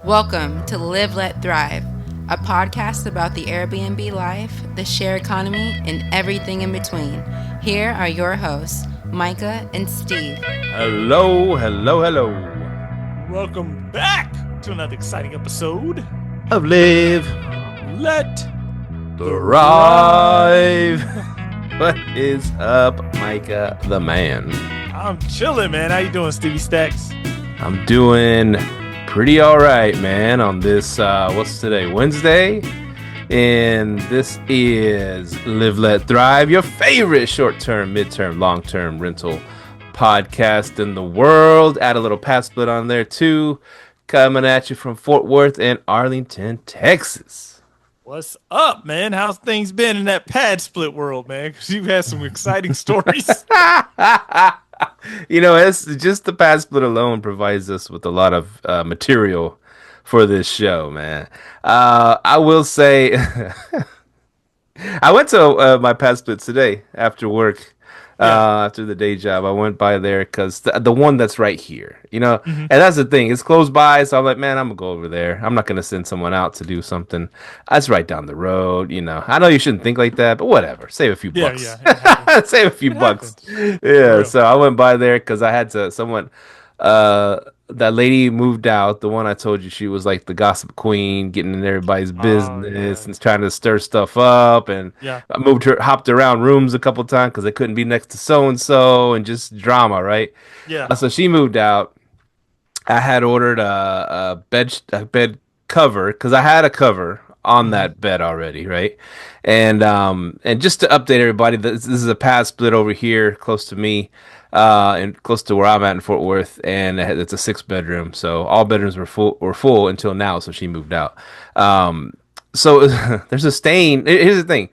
Welcome to Live, Let, Thrive, a podcast about the Airbnb life, the share economy, and everything in between. Here are your hosts, Micah and Steve. Hello. Welcome back to another exciting episode Of Live, Let Thrive. What is up, Micah the man? I'm chilling, man. How you doing, Stevie Stacks? I'm doing pretty all right, man, on this, what's today, Wednesday? And this is Live, Let, Thrive, your favorite short-term, mid-term, long-term rental podcast in the world. Add a little PadSplit on there, too. Coming at you from Fort Worth and Arlington, Texas. What's up, man? How's things been in that PadSplit world, man? Because you've had some exciting stories. You know, it's just the PadSplit alone provides us with a lot of material for this show, man. I will say, I went to my PadSplit today after work. After the day job, I went by there because the one that's right here, and that's the thing. It's close by, so I'm like, man, I'm gonna go over there. I'm not gonna send someone out to do something. That's right down the road, I know you shouldn't think like that, but whatever. Save a few bucks. Save a few bucks. Yeah. So I went by there because I had to. That lady moved out. The one I told you, she was like the gossip queen, getting in everybody's business and trying to stir stuff up. And I hopped around rooms a couple times because I couldn't be next to so and so, and just drama, right? Yeah. So she moved out. I had ordered a bed cover because I had a cover on that bed already, right? And just to update everybody, this is a PadSplit over here close to me. And close to where I'm at in Fort Worth, and it's a 6-bedroom. So all bedrooms were full until now. So she moved out. So there's a stain. Here's the thing: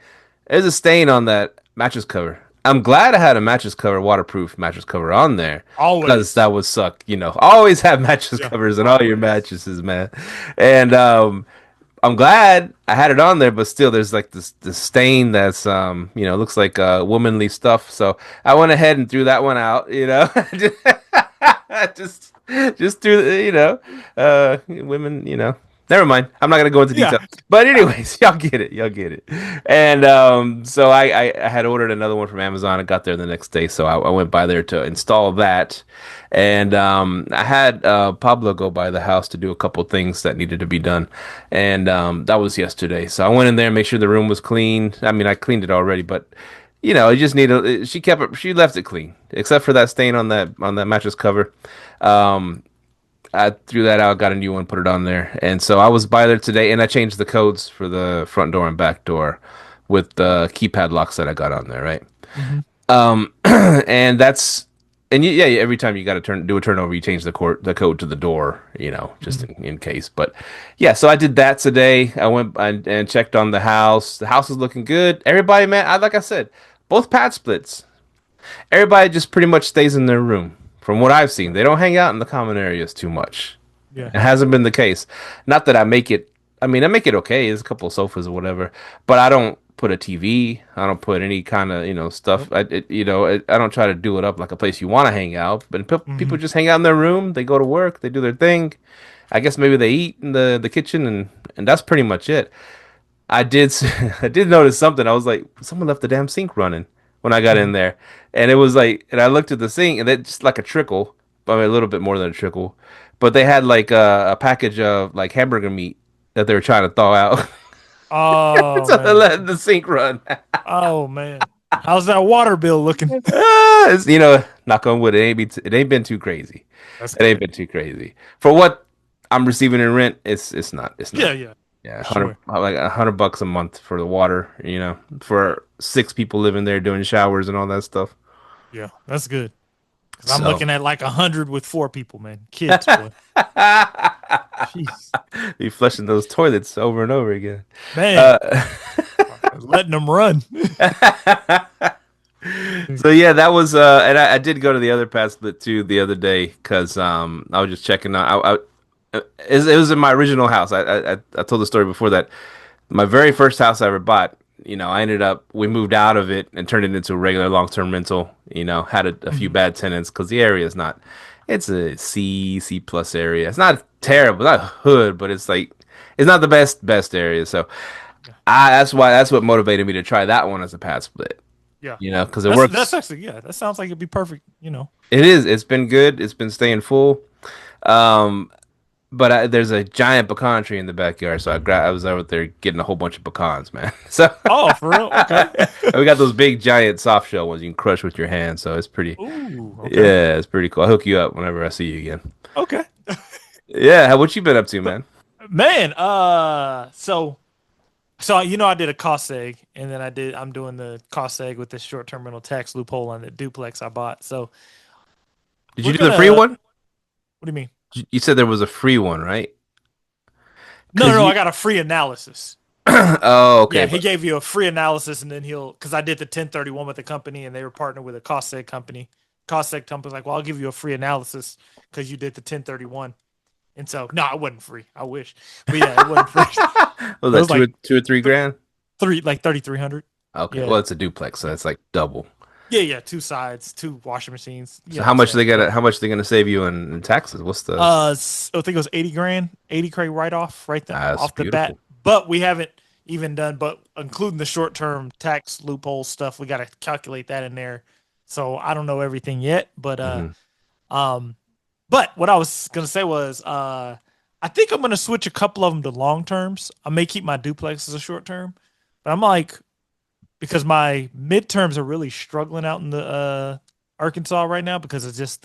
there's a stain on that mattress cover. I'm glad I had a mattress cover, waterproof mattress cover on there, because that would suck. Always have mattress covers on all your mattresses, man. And I'm glad I had it on there, but still, there's like this stain that's looks like womanly stuff. So I went ahead and threw that one out. just threw women. Never mind. I'm not gonna go into detail. But anyways, y'all get it. And so I had ordered another one from Amazon. I got there the next day, so I went by there to install that. And I had Pablo go by the house to do a couple things that needed to be done, and that was yesterday. So I went in there and made sure the room was clean. I mean, I cleaned it already, but it just needed. She left it clean, except for that stain on that mattress cover. I threw that out, got a new one, put it on there, and so I was by there today, and I changed the codes for the front door and back door with the keypad locks that I got on there, right? And that's. And every time you got to do a turnover, you change the code to the door, just in case. But yeah, so I did that today. I went and checked on the house. The house is looking good. Everybody, man, like I said, both PadSplits. Everybody just pretty much stays in their room. From what I've seen, they don't hang out in the common areas too much. Yeah, it hasn't been the case. Not that I make it. I mean, I make it okay. There's a couple of sofas or whatever, but I don't put a TV. I don't put any kind of stuff. I don't try to do it up like a place you want to hang out. But people just hang out in their room. They go to work. They do their thing. I guess maybe they eat in the kitchen, and that's pretty much it. I did notice something. I was like, someone left the damn sink running when I got in there, and it was like, and I looked at the sink, and it's just like a trickle. I mean, a little bit more than a trickle, but they had like a package of like hamburger meat that they were trying to thaw out. Oh, so they let the sink run. Oh man, how's that water bill looking? Knock on wood, it ain't been too crazy. It ain't been too crazy for what I'm receiving in rent. It's not. Yeah. 100, like $100 a month for the water. For 6 people living there doing showers and all that stuff. Yeah, that's good. I'm looking at like 100 with 4 people, man. Kids, boy. Jeez. Be flushing those toilets over and over again. Man. Letting them run. So yeah, that was and I did go to the other PadSplit too the other day because I was just checking out. It was in my original house. I told the story before that my very first house I ever bought. We moved out of it and turned it into a regular long-term rental. Had a few bad tenants because the area is not It's a C plus area. It's not terrible, not hood, but it's like it's not the best area. So Yeah. that's what motivated me to try that one as a pad split. Yeah. Because it That's works. actually, yeah, that sounds like it'd be perfect, you know. It is. It's been good. It's been staying full. Um, but there's a giant pecan tree in the backyard, so I was out there getting a whole bunch of pecans, man. So Oh, for real? Okay. we got those big giant soft shell ones you can crush with your hand. So it's pretty. Ooh, okay. Yeah, it's pretty cool. I'll hook you up whenever I see you again. Okay. Yeah, what you been up to, man? Man, so I did a cost seg, and then I'm doing the cost seg with this short-term rental tax loophole on the duplex I bought. So Did you we're do the gonna free one? what do you mean? You said there was a free one, right? No, no, Cause no, I you. got a free analysis. Oh, okay, Yeah, he but gave you a free analysis, and then because I did the 1031 with the company, and they were partnered with a cost seg company. Cost seg company's like, well, I'll give you a free analysis because you did the 1031. And so, no, it wasn't free. I wish, but yeah, it wasn't free. was It that was like two or 3 grand? like 3,300. Okay, Yeah, well, it's a duplex, so it's like double. yeah, yeah. Two sides, two washing machines. You So know what I'm saying? how much they gonna save you in taxes? What's the I think it was 80 grand, 80 K write off right there That's off the bat. beautiful. But we haven't even done, but including the short term tax loophole stuff, we got to calculate that in there. So I don't know everything yet, Hmm. um, but what I was gonna say was, I think I'm gonna switch a couple of them to long terms. I may keep my duplex as a short term, but I'm like, because my midterms are really struggling out in the Arkansas right now because it's just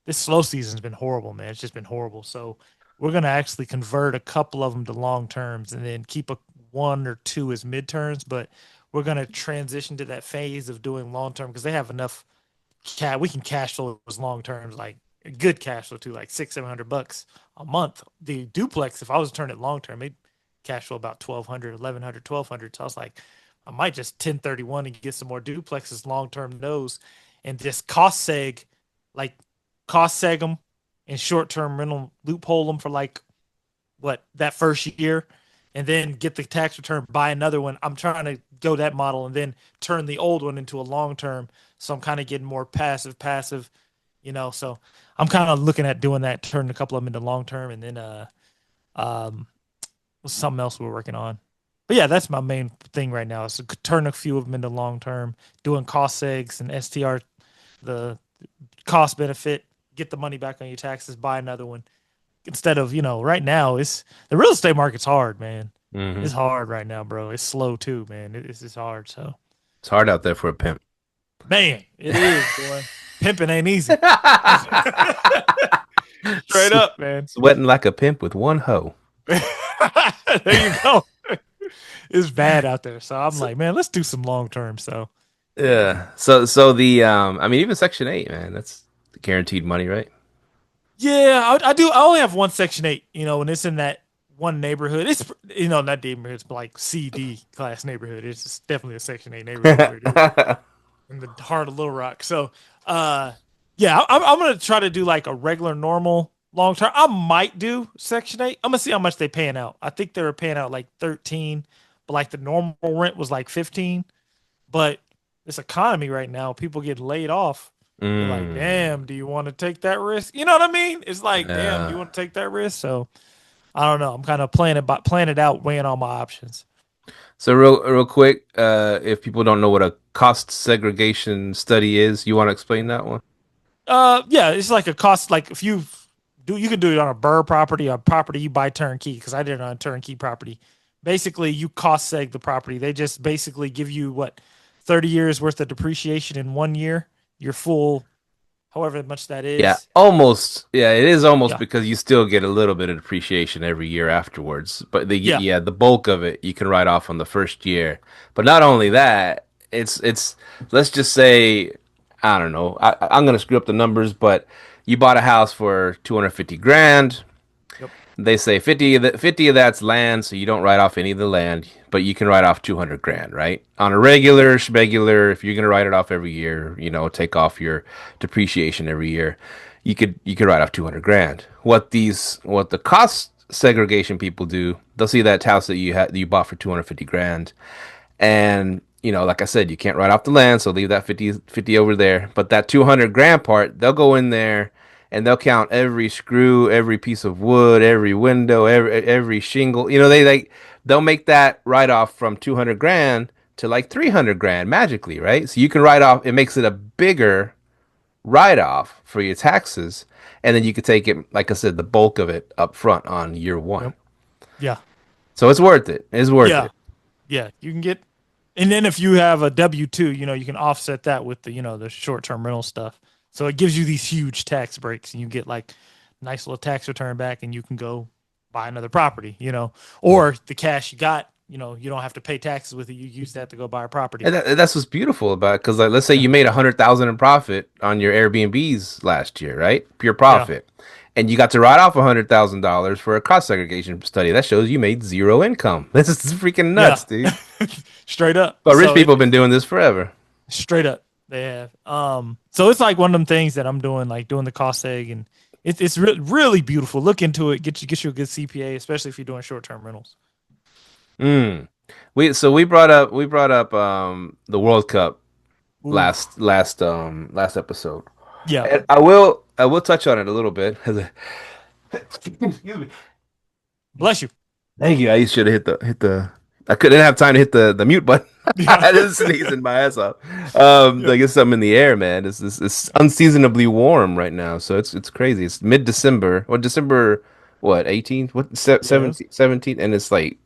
this slow season's been horrible, man. It's just been horrible. So we're gonna actually convert a couple of them to long terms and then keep a one or two as midterms. But we're gonna transition to that phase of doing long term because they have enough we can cash flow those long terms, like good cash flow too, like 600-700 bucks a month. The duplex, if I was to turn it long term, it cash flow about 1,200, 1,100, 1,200. So I was like, I might just 1031 and get some more duplexes long term those and just like cost seg them and short term rental loophole them for like what that first year and then get the tax return, buy another one. I'm trying to go that model and then turn the old one into a long term. So I'm kind of getting more passive, So I'm kind of looking at doing that, turning a couple of them into long term and then um something else we're working on. But yeah, that's my main thing right now is to turn a few of them into long term, doing cost segs and STR, the cost benefit, get the money back on your taxes, buy another one instead of right now it's the real estate market's hard, man. Hmm. It's hard right now, bro. It's slow too, man. It's just hard. So It's hard out there for a pimp. man, it is, boy. Pimping ain't easy. Straight Swe- up, man. Sweating like a pimp with one hoe. There you go. It's bad out there. So I'm like, man, let's do some long term. So Yeah. So the I mean even Section 8, man, that's guaranteed money, right? yeah, I do. I only have one Section 8, and it's in that one neighborhood. It's, not neighborhood, it's like CD class neighborhood. It's just definitely a Section 8 neighborhood where it is in the heart of Little Rock. So, yeah, I'm going to try to do like a regular, normal, long term. I might do Section 8. I'm going to see how much they paying out. I think they were paying out like 13, but like the normal rent was like 15. But this economy right now, people get laid off. You're like, Mm, damn, do you want to take that risk? You know what I mean? It's like, damn, do you yeah. want to take that risk? So I don't know. I'm kind of playing it out, weighing all my options. So real quick, if people don't know what a cost segregation study is, you want to explain that one? Yeah, it's like a cost. Like if you can do it on a burr property, a property you buy turnkey. Because I did it on a turnkey property. Basically, you cost seg the property. They just basically give you 30 years worth of depreciation in 1 year. Your full, however much that Yeah, is. almost. Yeah, it is almost Yeah, because you still get a little bit of depreciation every year afterwards. But yeah, the bulk of it you can write off on the first year. But not only that, it's let's just say I don't know. I'm gonna screw up the numbers, but you bought a house for 250 grand. yep, They say 50 of that's land, so you don't write off any of the land, but you can write off 200 grand, right? On a regular, if you're gonna write it off every year, take off your depreciation every year, you could write off 200 grand. What the cost segregation people do, they'll see that house that you bought for 250 grand, and like I said, you can't write off the land, so leave that 50 over there. But that 200 grand part, they'll go in there. and they'll count every screw, every piece of wood, every window, every shingle. You know, they'll make that write off from 200 grand to like 300 grand magically, right? So you can write off. It makes it a bigger write off for your taxes, and then you could take it, like I said, the bulk of it up front on year one. Yep. Yeah. So it's worth it. It's worth Yeah. it. Yeah. You can get, and then if you have a W-2, you can offset that with the short-term rental stuff. So it gives you these huge tax breaks, and you get like nice little tax return back, and you can go buy another property, or the cash you got, you don't have to pay taxes with it. You use that to go buy a property. And that's what's beautiful about it. Because, like, let's say you made 100,000 in profit on your Airbnbs last year, right? Pure profit, and you got to write off $100,000 for a cost segregation study. That shows you made zero income. This is freaking nuts, dude. Straight up. But rich people have been doing this forever. Straight up, they have. So it's like one of them things that I'm doing, like doing the cost seg, and it's really beautiful. Look into it. Get you a good CPA, especially if you're doing short term rentals. We brought up the World Cup Ooh. last episode. Yeah. And I will touch on it a little bit. Excuse me. Bless you. Thank you. I should have hit the. I couldn't have time to hit the mute button. I just sneezing my ass off. I guess something in the air, man. It's unseasonably warm right now, so it's crazy. It's mid-December. What December? What 18th? What 17th? And it's like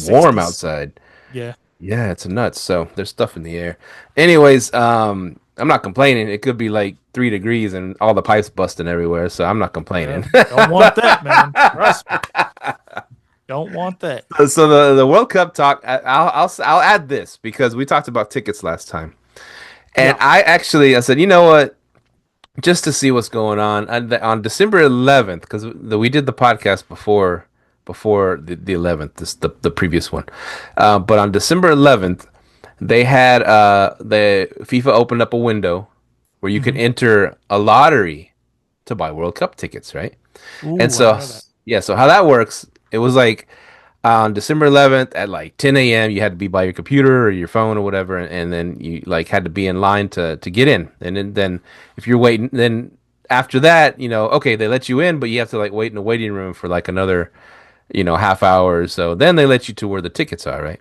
warm 60s. outside. Yeah. Yeah, it's nuts. So there's stuff in the air. Anyways, I'm not complaining. It could be like 3 degrees and all the pipes busting everywhere. So I'm not complaining. Don't want that, man. Trust me. Don't want that. So the World Cup talk. I'll add this because we talked about tickets last time, and I said, you know what, just to see what's going on December 11th, because we did the podcast before the 11th, the previous one, but on December 11th they had the FIFA opened up a window where you could enter a lottery to buy World Cup tickets, right? Ooh, And so so how that works, it was like on December 11th at like 10 a.m. you had to be by your computer or your phone or whatever, and then you like had to be in line to get in. And then if you're waiting, then after that, okay, they let you in, but you have to like wait in the waiting room for like another, half hour or so. Then they let you to where the tickets are, right?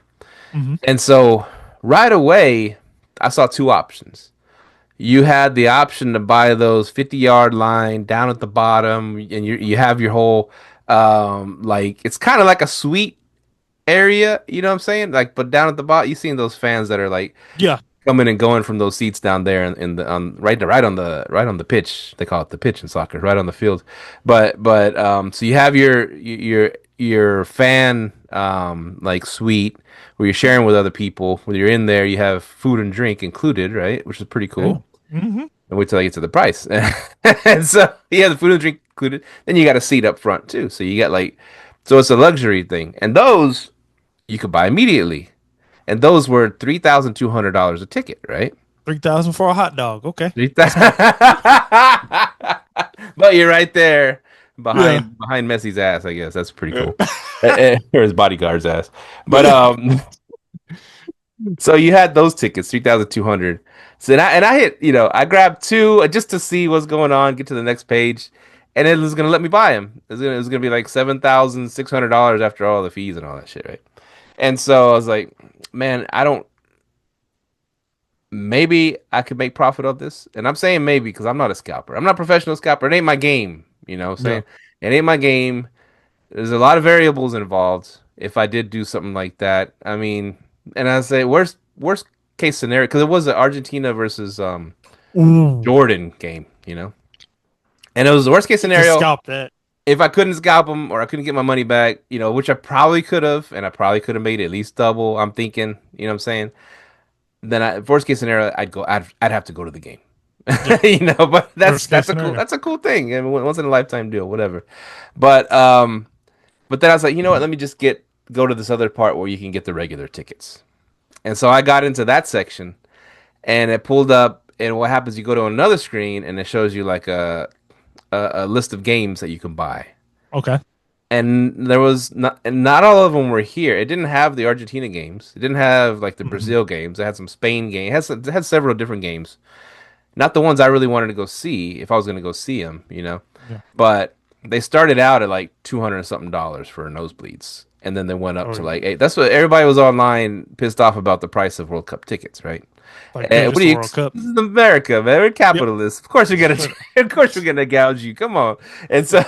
Mm-hmm. And so right away, I saw two options. You had the option to buy those 50-yard line down at the bottom, and you have your whole like it's kind of like a suite area, you know what I'm saying? Like, but down at the bottom, you seen those fans that are like coming and going from those seats down there in the right on the pitch. They call it the pitch in soccer, right on the field. But so you have your fan like suite where you're sharing with other people. When you're in there, you have food and drink included, right? Which is pretty cool. Yeah. Mm-hmm. And wait till I get to the price. And so the food and drink included. Then you got a seat up front too. So you got so it's a luxury thing. And those you could buy immediately. And those were $3,200 a ticket, right? 3,000 for a hot dog. Okay. 3,000. But you're right there behind Messi's ass, I guess. That's pretty cool. Or his bodyguard's ass. But so you had those tickets, 3,200. So I hit, I grabbed two just to see what's going on, get to the next page, and it was gonna let me buy them. It was gonna be like $7,600 after all the fees and all that shit, right? And so I was like, man, maybe I could make profit of this. And I'm saying maybe because I'm not a scalper. I'm not a professional scalper. It ain't my game. You know what I'm saying? It ain't my game. There's a lot of variables involved if I did do something like that. I mean, and I say worst case scenario, because it was an Argentina versus Jordan game, and it was the worst case scenario. Scalp that. If I couldn't scalp them or I couldn't get my money back, which I probably could have, and I probably could have made at least double. I'm thinking, you know what I'm saying? Then worst case scenario, I'd have to go to the game, But that's a cool thing. I mean, once in a lifetime deal, whatever. But then I was like, you know what? Let me just go to this other part where you can get the regular tickets. And so I got into that section, and it pulled up. And what happens? You go to another screen, and it shows you like a list of games that you can buy. Okay. And there was not all of them were here. It didn't have the Argentina games. It didn't have like the Brazil games. It had some Spain games. It had several different games. not the ones I really wanted to go see if I was going to go see them, Yeah. but they started out at like $200 and something for nosebleeds. And then they went up Oh, to like eight. That's what everybody was online pissed off about the price of World Cup tickets, right? like, And dude, what it's do the you? World Cup. This is America, man. We're Yep. capitalists. Of course, of course, we're gonna gouge you. Come on. And so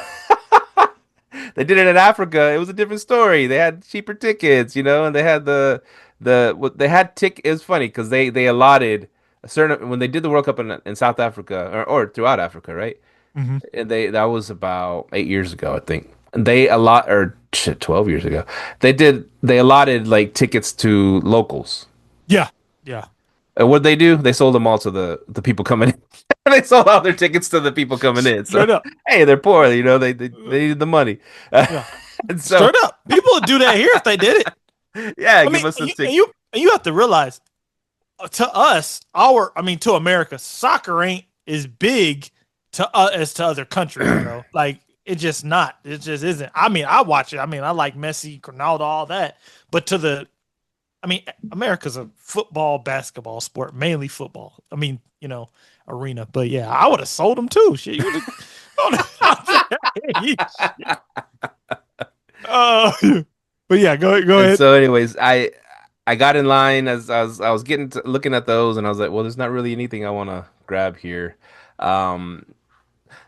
they did it in Africa. It was a different story. They had cheaper tickets, and they had what they had tick. It was funny because they allotted a certain when they did the World Cup in South Africa or throughout Africa, right? Hmm. And that was about 8 years ago, I think. And they allot or shit, 12 years ago. They allotted like tickets to locals. Yeah. Yeah. And what they do? They sold them all to the people coming in. They sold all their tickets to the people coming in. Straight So up. hey, they're poor. They needed the money. Yeah. And so Straight up. People would do that here if they did it. yeah, I give mean, us some and tickets. you have to realize, to us, to America, soccer ain't as big as to other countries, bro. Like, it's just not. It just isn't. I mean, I watch it. I mean, I like Messi, Ronaldo, all that. But America's a football, basketball sport, mainly football. I mean, arena. But yeah, I would have sold them too. Shit, you but yeah, go ahead. So, anyways, I got in line as I was getting to looking at those, and I was like, well, there's not really anything I want to grab here. Um,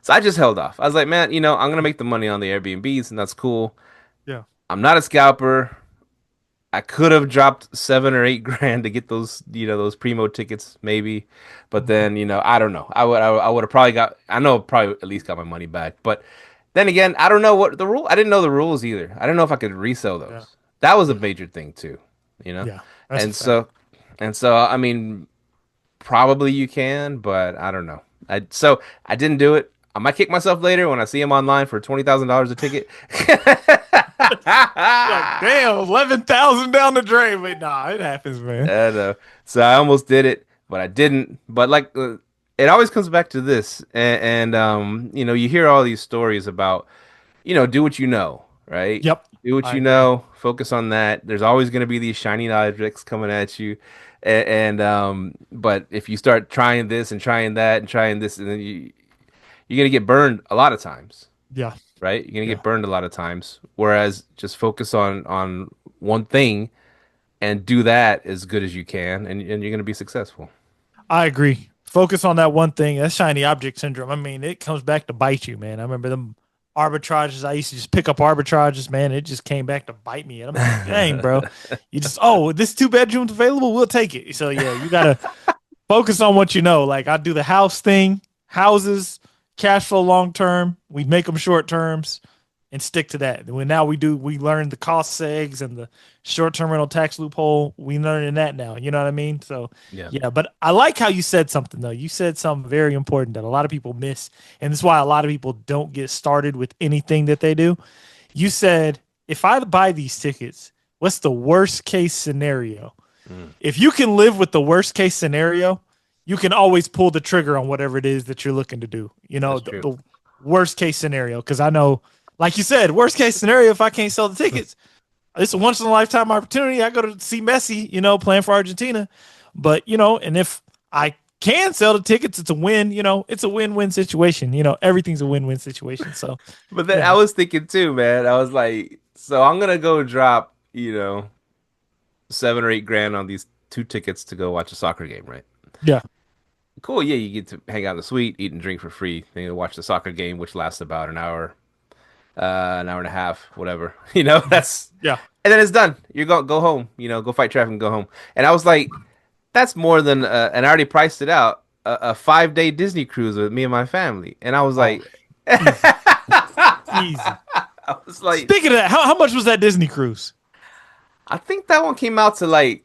so I just held off. I was like, man, I'm gonna make the money on the Airbnbs, and that's cool. Yeah. I'm not a scalper. I could have dropped 7 or 8 grand to get those primo tickets, maybe, but then I don't know. I would have probably got. I know probably at least got my money back, but then again, I don't know what the rule. I didn't know the rules either. I didn't know if I could resell Yeah. those. That was a major thing too, Yeah. That's a and fact. so I mean, probably you can, but I don't know. I didn't do it. I might kick myself later when I see him online for $20,000 a ticket. Like, damn, 11,000 down the drain. But nah, it happens, man. I know. So I almost did it, but I didn't. But like, it always comes back to this, and you hear all these stories about, do what you know, right? Yep. Do what I you agree. know. Focus on that. There's always going to be these shiny objects coming at you, but if you start trying this and trying that and trying this, and then you're gonna get burned a lot of times, Yeah. right? You're gonna Yeah. get burned a lot of times. Whereas just focus on one thing and do that as good as you can, and you're gonna be successful. I agree. Focus on that one thing. That's shiny object syndrome. I mean, it comes back to bite you, man. I remember them arbitrages. I used to just pick up arbitrages, man. It just came back to bite me. And I'm like, dang, bro. You just, this 2 bedrooms available, we'll take it. So yeah, you gotta focus on what you know. Like, I do the house thing, houses, cash flow long term. We make them short terms and stick to that. And we learn the cost segs and the short term rental tax loophole. We learning that now. You know what I mean? So Yeah. yeah, but I like how you said something though. You said something very important that a lot of people miss, and that's why a lot of people don't get started with anything that they do. You said, if I buy these tickets, what's the worst case scenario? If you can live with the worst case scenario, you can always pull the trigger on whatever it is that you're looking to do. That's The, true. the worst case scenario. Because I know, like you said, worst case scenario, if I can't sell the tickets, it's a once in a lifetime opportunity. I go to see Messi, playing for Argentina. But, and if I can sell the tickets, it's a win. It's a win-win situation. Everything's a win-win situation. So, But then yeah. I was thinking too, man. I was like, so I'm gonna go drop, 7 or 8 grand on these 2 tickets to go watch a soccer game, right? Yeah. Cool. Yeah, you get to hang out in the suite, eat and drink for free, then you watch the soccer game, which lasts about an hour and a half, whatever. That's Yeah. and then it's done. You're going go home. Go fight traffic and go home. And I was like, that's more than and I already priced it out. A 5-day Disney cruise with me and my family, and I was like, Easy. I was like, Speaking of that, how much was that Disney cruise? I think that one came out to like,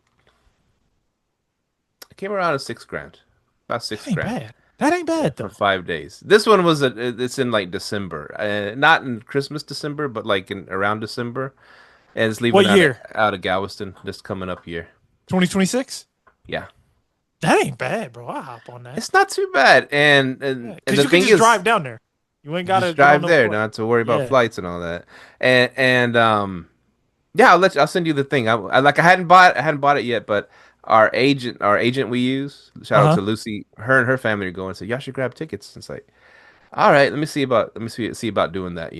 it came around to 6 grand, about six That ain't grand bad. That ain't bad for though. 5 days. This one it's in like December, not in Christmas December, but like in around December, and it's leaving What year? out of Galveston this coming up year. 2026? Yeah, That ain't bad, bro. I'll hop on that. it's not too bad, and the Because you can thing just is, drive down there. You ain't got to just drive no there, flight. not have to worry about Yeah. flights and all that, and yeah, I'll send you the thing. I hadn't bought it yet, but our agent we use, shout out Uh-huh. to Lucy, her and her family are going, so y'all should grab tickets. It's like, all right, let me see about doing that,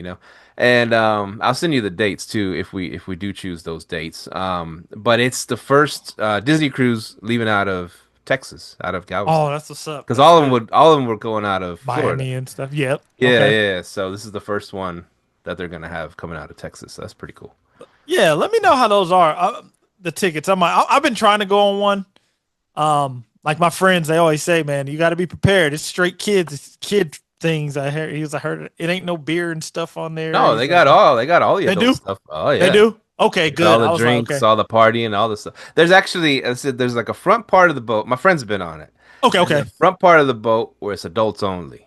And I'll send you the dates too if we do choose those dates. But it's the first Disney cruise leaving out of Texas, out of Oh, Galveston. that's what's up. Because That's good. all of them were going out of Florida. Miami and stuff. Yep. Yeah, Okay. yeah. So this is the first one that they're gonna have coming out of Texas. So that's pretty cool. Yeah, let me know how those are. The tickets. I've been trying to go on one. Like my friends, they always say, man, you got to be prepared. It's straight kids, it's kid things. I heard it ain't no beer and stuff on there. No, He's like, they got all the they adult do, stuff. Oh they yeah. do. Okay, They got all good. the I was like, drinks, okay, all the partying, all the stuff. There's actually, I said, there's like a front part of the boat. My friend's been on it. okay, There's a okay, front part of the boat where it's adults only.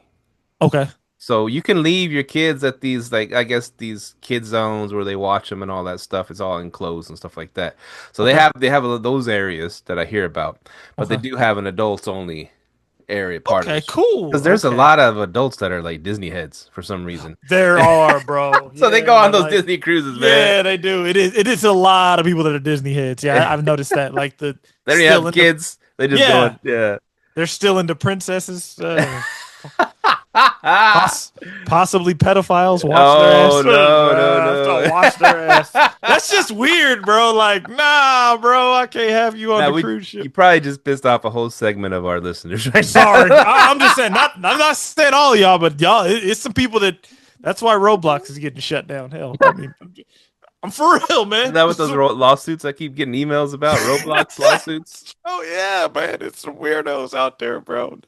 okay, So you can leave your kids at these, like, I guess these kid zones where they watch them and all that stuff. It's all enclosed and stuff like that. So they okay, have those areas that I hear about, but they okay, do have an adults only area part of the okay. ship. Cool. Because there's a Okay, lot of adults that are like Disney heads for some reason. there are, bro. So they go Yeah, on those like Disney cruises, man. yeah, they do. It is a lot of people that are Disney heads. Yeah, I've noticed that. Like the They don't even still have into kids. They just go yeah, in, yeah. they're still into princesses. Possibly pedophiles wash their ass. Oh no, no, no. Wash their ass. That's just weird, bro. Like, nah, bro, I can't have you on Now the we cruise ship. you probably just pissed off a whole segment of our listeners right Sorry, now. I'm just saying. I'm not saying all of y'all, but y'all, it's some people that. That's why Roblox is getting shut down. Hell, I mean, I'm for real, Isn't man. that what those lawsuits I keep getting emails about? Roblox lawsuits? Oh yeah, man. It's some weirdos out there, bro.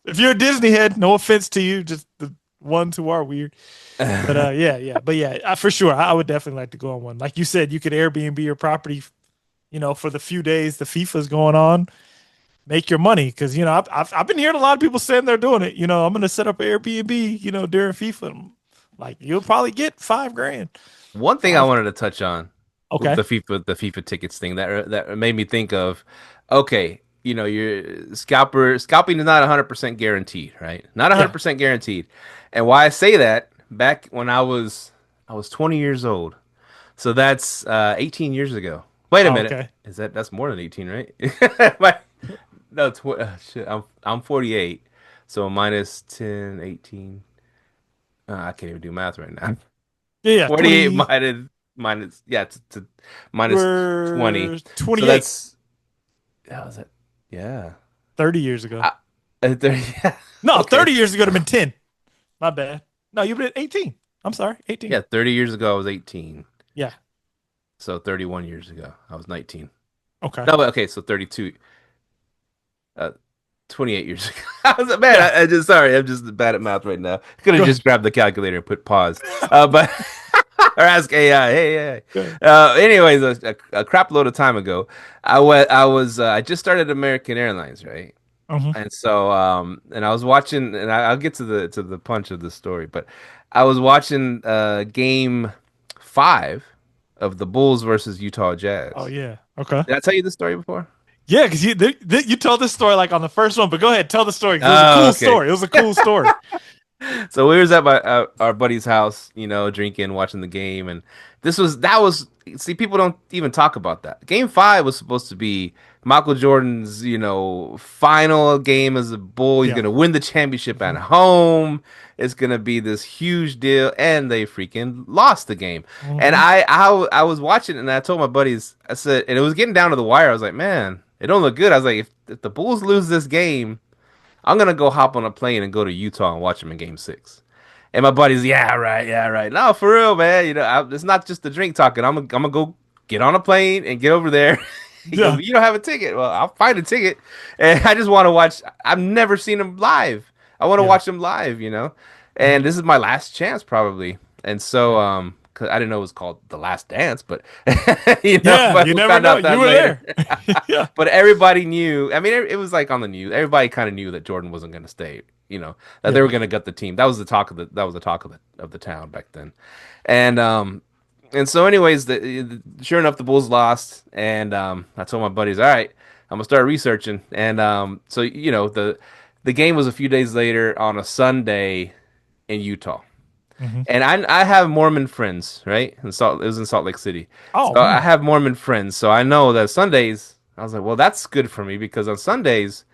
If you're a Disney head, no offense to you, just the ones who are weird. But yeah. But yeah, for sure, I would definitely like to go on one. Like you said, you could Airbnb your property, for the few days the FIFA's going on, make your money. Because I've been hearing a lot of people saying they're doing it. I'm going to set up an Airbnb, during FIFA. Like you'll probably get $5,000. One thing I Five. wanted to touch on with Okay. the FIFA tickets thing that made me think of, okay, your scalping is not 100% guaranteed, right? Not Yeah. 100% guaranteed. And why I say that, back when I was 20 years old. So that's 18 years ago. Wait a Oh, minute. okay. That's more than 18, right? No, shit, I'm 48. So minus 10, 18. I can't even do math right now. Yeah. 48 minus yeah to minus 20. We're So 28, that's how was that? Yeah. 30 years ago. I, 30, yeah. No, Okay. 30 years ago would have been 10. My bad. No, you've been 18. I'm sorry, 18. Yeah, 30 years ago I was 18. Yeah. So 31 years ago I was 19. Okay. No, but okay, so 32 uh 28 years ago. I was man, Yeah. I just sorry, I'm just bad at math right now. Could have Go just grabbed the calculator and put pause. But or ask AI. Hey, ahead. anyways, a crap load of time ago, I just started American Airlines, right? Mhm. And so and I was watching, and I'll get to the punch of the story, but I was watching game 5 of the Bulls versus Utah Oh Jazz. yeah. Okay. Did I tell you this story before? Yeah, because you told this story like on the first one, but go ahead, tell the story because it was a Oh, cool okay. story. It was a cool story. So we was at our buddy's house, drinking, watching the game, and that was see, people don't even talk about that. Game 5 was supposed to be Michael Jordan's, final game as a Bull. He's Yeah. gonna win the championship at Mhm. home. It's gonna be this huge deal, and they freaking lost the game. And Mhm. I was watching it, and I told my buddies, I said, and it was getting down to the wire. I was like, man, it don't look good. I was like, if the Bulls lose this game, I'm gonna go hop on a plane and go to Utah and watch them in Game 6. And my buddy's, yeah, right, yeah, right. No, for real, man. It's not just the drink talking. I'm gonna go get on a plane and get over there. He goes, Yeah. "You don't have a ticket? Well, I'll find a ticket." And I just want to watch. I've never seen him live. I want to Yeah. watch him live. Mhm. And this is my last chance probably. And so, Yeah. 'cause I didn't know it was called The Last Dance, but Yeah. but You we never found know. out that You were later. there. Yeah. But everybody knew. I mean, it was like on the news. Everybody kind of knew that Jordan wasn't going to stay. That they Yeah. were going to gut the team. That was the talk of the town back then. And so, anyways, sure enough, the Bulls lost, and I told my buddies, all right, I'm gonna start researching. And so the game was a few days later on a Sunday in Utah. Mhm. And I have Mormon friends, right? It was in Salt Lake City. Oh So I man. have Mormon friends. So I know that Sundays I was like, well, that's good for me because on Sundays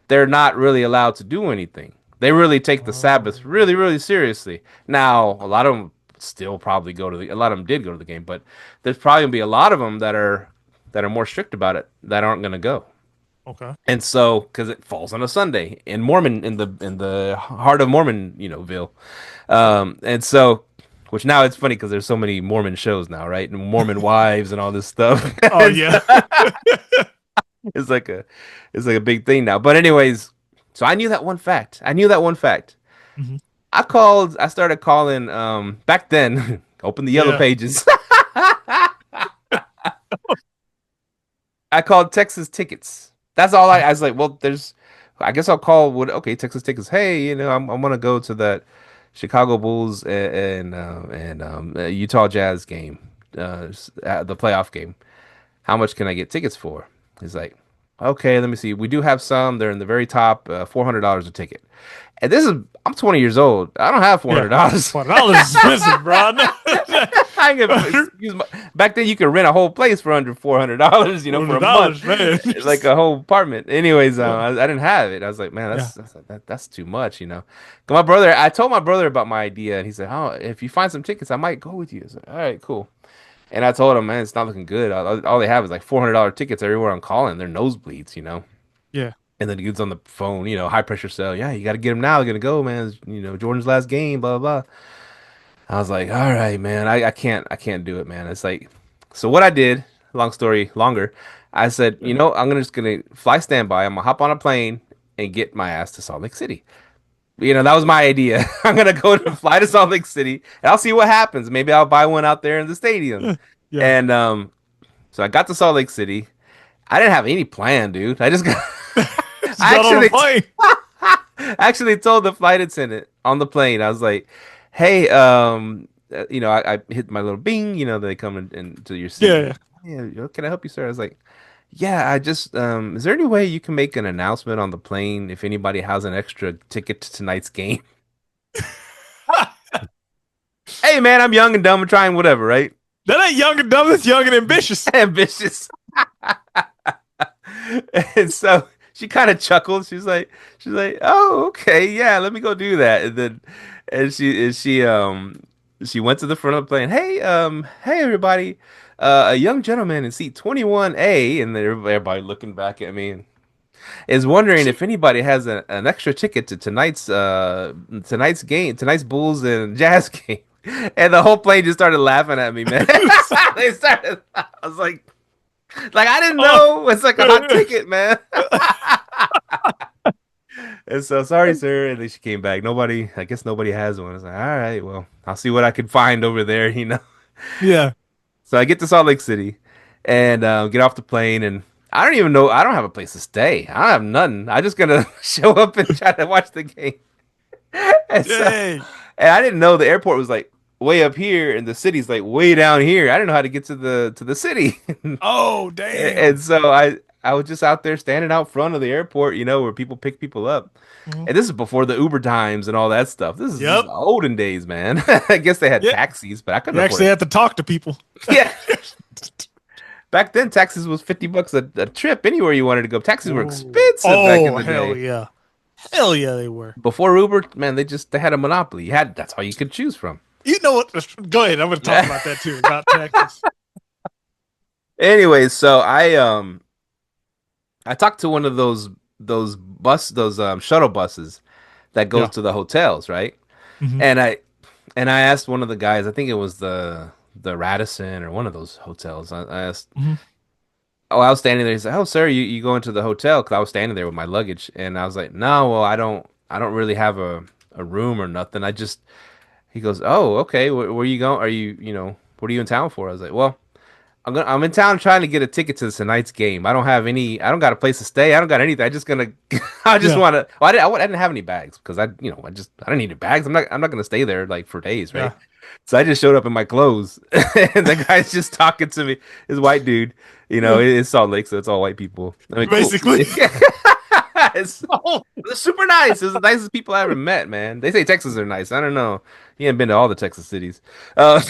they're not really allowed to do anything. They really take the Oh, Sabbath really, really seriously. Now, a lot of them still probably go to a lot of them did go to the game, but there's probably gonna be a lot of them that are more strict about it that aren't gonna go. okay. And so, because it falls on a Sunday in Mormon in the heart of Mormon, Ville, and so, which now it's funny because there's so many Mormon shows now, right? And Mormon wives and all this stuff. Oh yeah. It's like a it's like a big thing now. But anyways, so I knew that one fact. I knew that one fact. Mhm. I started calling back then, open the yellow Yeah. pages. I called Texas tickets. That's all I was like, well, I guess I'll call okay, Texas tickets. Hey, I'm gonna go to that Chicago Bulls and Utah Jazz game, the playoff game. How much can I get tickets for? He's like, okay, let me see. We do have some. They're in the very top, $400 a ticket. And I'm 20 years old. I don't have Yeah. $400. $4 is expensive, bro. I back then you could rent a whole place for under $400, for a month, $400, man. like a whole apartment. Anyways, Yeah. I didn't have it. I was like, man, Yeah. that's too much. 'Cause I told my brother about my idea, and he said, oh, if you find some tickets, I might go with you. I was like, all right, cool. And I told him, man, it's not looking good. All they have is like $400 tickets everywhere I'm calling. They're nosebleeds. Yeah. And then the dude's on the phone, high pressure cell. Yeah, you got to get him now. They're gonna go, man. It's, Jordan's last game, blah blah. Blah. I was like, all right, man. I can't do it, man. It's like, so what I did. Long story longer. I said, just gonna fly standby. I'm gonna hop on a plane and get my ass to Salt Lake City. That was my idea. I'm gonna go to fly to Salt Lake City, and I'll see what happens. Maybe I'll buy one out there in the stadium. Yeah. And so I got to Salt Lake City. I didn't have any plan, dude. I just got. Just I got on a actually, plane. actually told the flight attendant on the plane. I was like, "Hey, I hit my little bing. They come into your seat. Yeah. Yeah, can I help you, sir?" I was like, "Yeah, I just is there any way you can make an announcement on the plane if anybody has an extra ticket to tonight's game?" Hey, man, I'm young and dumb and trying whatever, right? That ain't young and dumb. That's young and ambitious. Ambitious. And so she kind of chuckled. She's like, "Oh, okay, yeah, let me go do that." And then, she went to the front of the plane. Hey, everybody, a young gentleman in seat 21A, and then everybody looking back at me and is wondering if anybody has an extra ticket to tonight's game, tonight's Bulls and Jazz game. And the whole plane just started laughing at me, man. They started. I was like I didn't know it's like a hot ticket, man. And so sorry, sir. And then she came back. I guess nobody has one. I was like, all right, well, I'll see what I can find over there. Yeah. So I get to Salt Lake City and get off the plane, and I don't even know. I don't have a place to stay. I don't have nothing. I just gonna show up and try to watch the game. And, Dang. and I didn't know the airport was like way up here, and the city's like way down here. I didn't know how to get to the city. Oh, damn. And so I was just out there standing out front of the airport, where people pick people up. Mhm. And this is before the Uber times and all that stuff. This is Yep. the olden days, man. I guess they had Yeah. taxis, but I couldn't You afford actually it. have to talk to people. Yeah. Back then, taxis was $50 a trip anywhere you wanted to go. Taxis were expensive back in Oh, the hell day. yeah. Hell yeah, they were. Before Uber, man, they had a monopoly. That's all you could choose from. You know what? Go ahead. I'm going to talk about that too. About Texas. Anyways, so I talked to one of those shuttle buses that goes Yeah. to the hotels, right? Mhm. And I asked one of the guys, I think it was the Radisson or one of those hotels. I asked, Mhm. oh, I was standing there. He said, "Oh, sir, you go into the hotel?" Because I was standing there with my luggage, and I was like, "No, well, I don't really have a room or nothing. I just." He goes, "Oh, okay. Where you going? Are what are you in town for?" I was like, "Well, I'm in town trying to get a ticket to tonight's game. I don't have any. I don't got a place to stay. I don't got anything. I just gonna. I just Yeah. want to. Well, I didn't have any bags because I don't need any bags. I'm not gonna stay there like for days, right? Yeah. So I just showed up in my clothes, and the guy's just talking to me. This white dude, it's Salt Lake, so it's all white people. I mean, cool. Basically. It's super nice. It's the nicest people I ever met, man. They say Texas are nice. I don't know. You ain't been to all the Texas cities. Uh,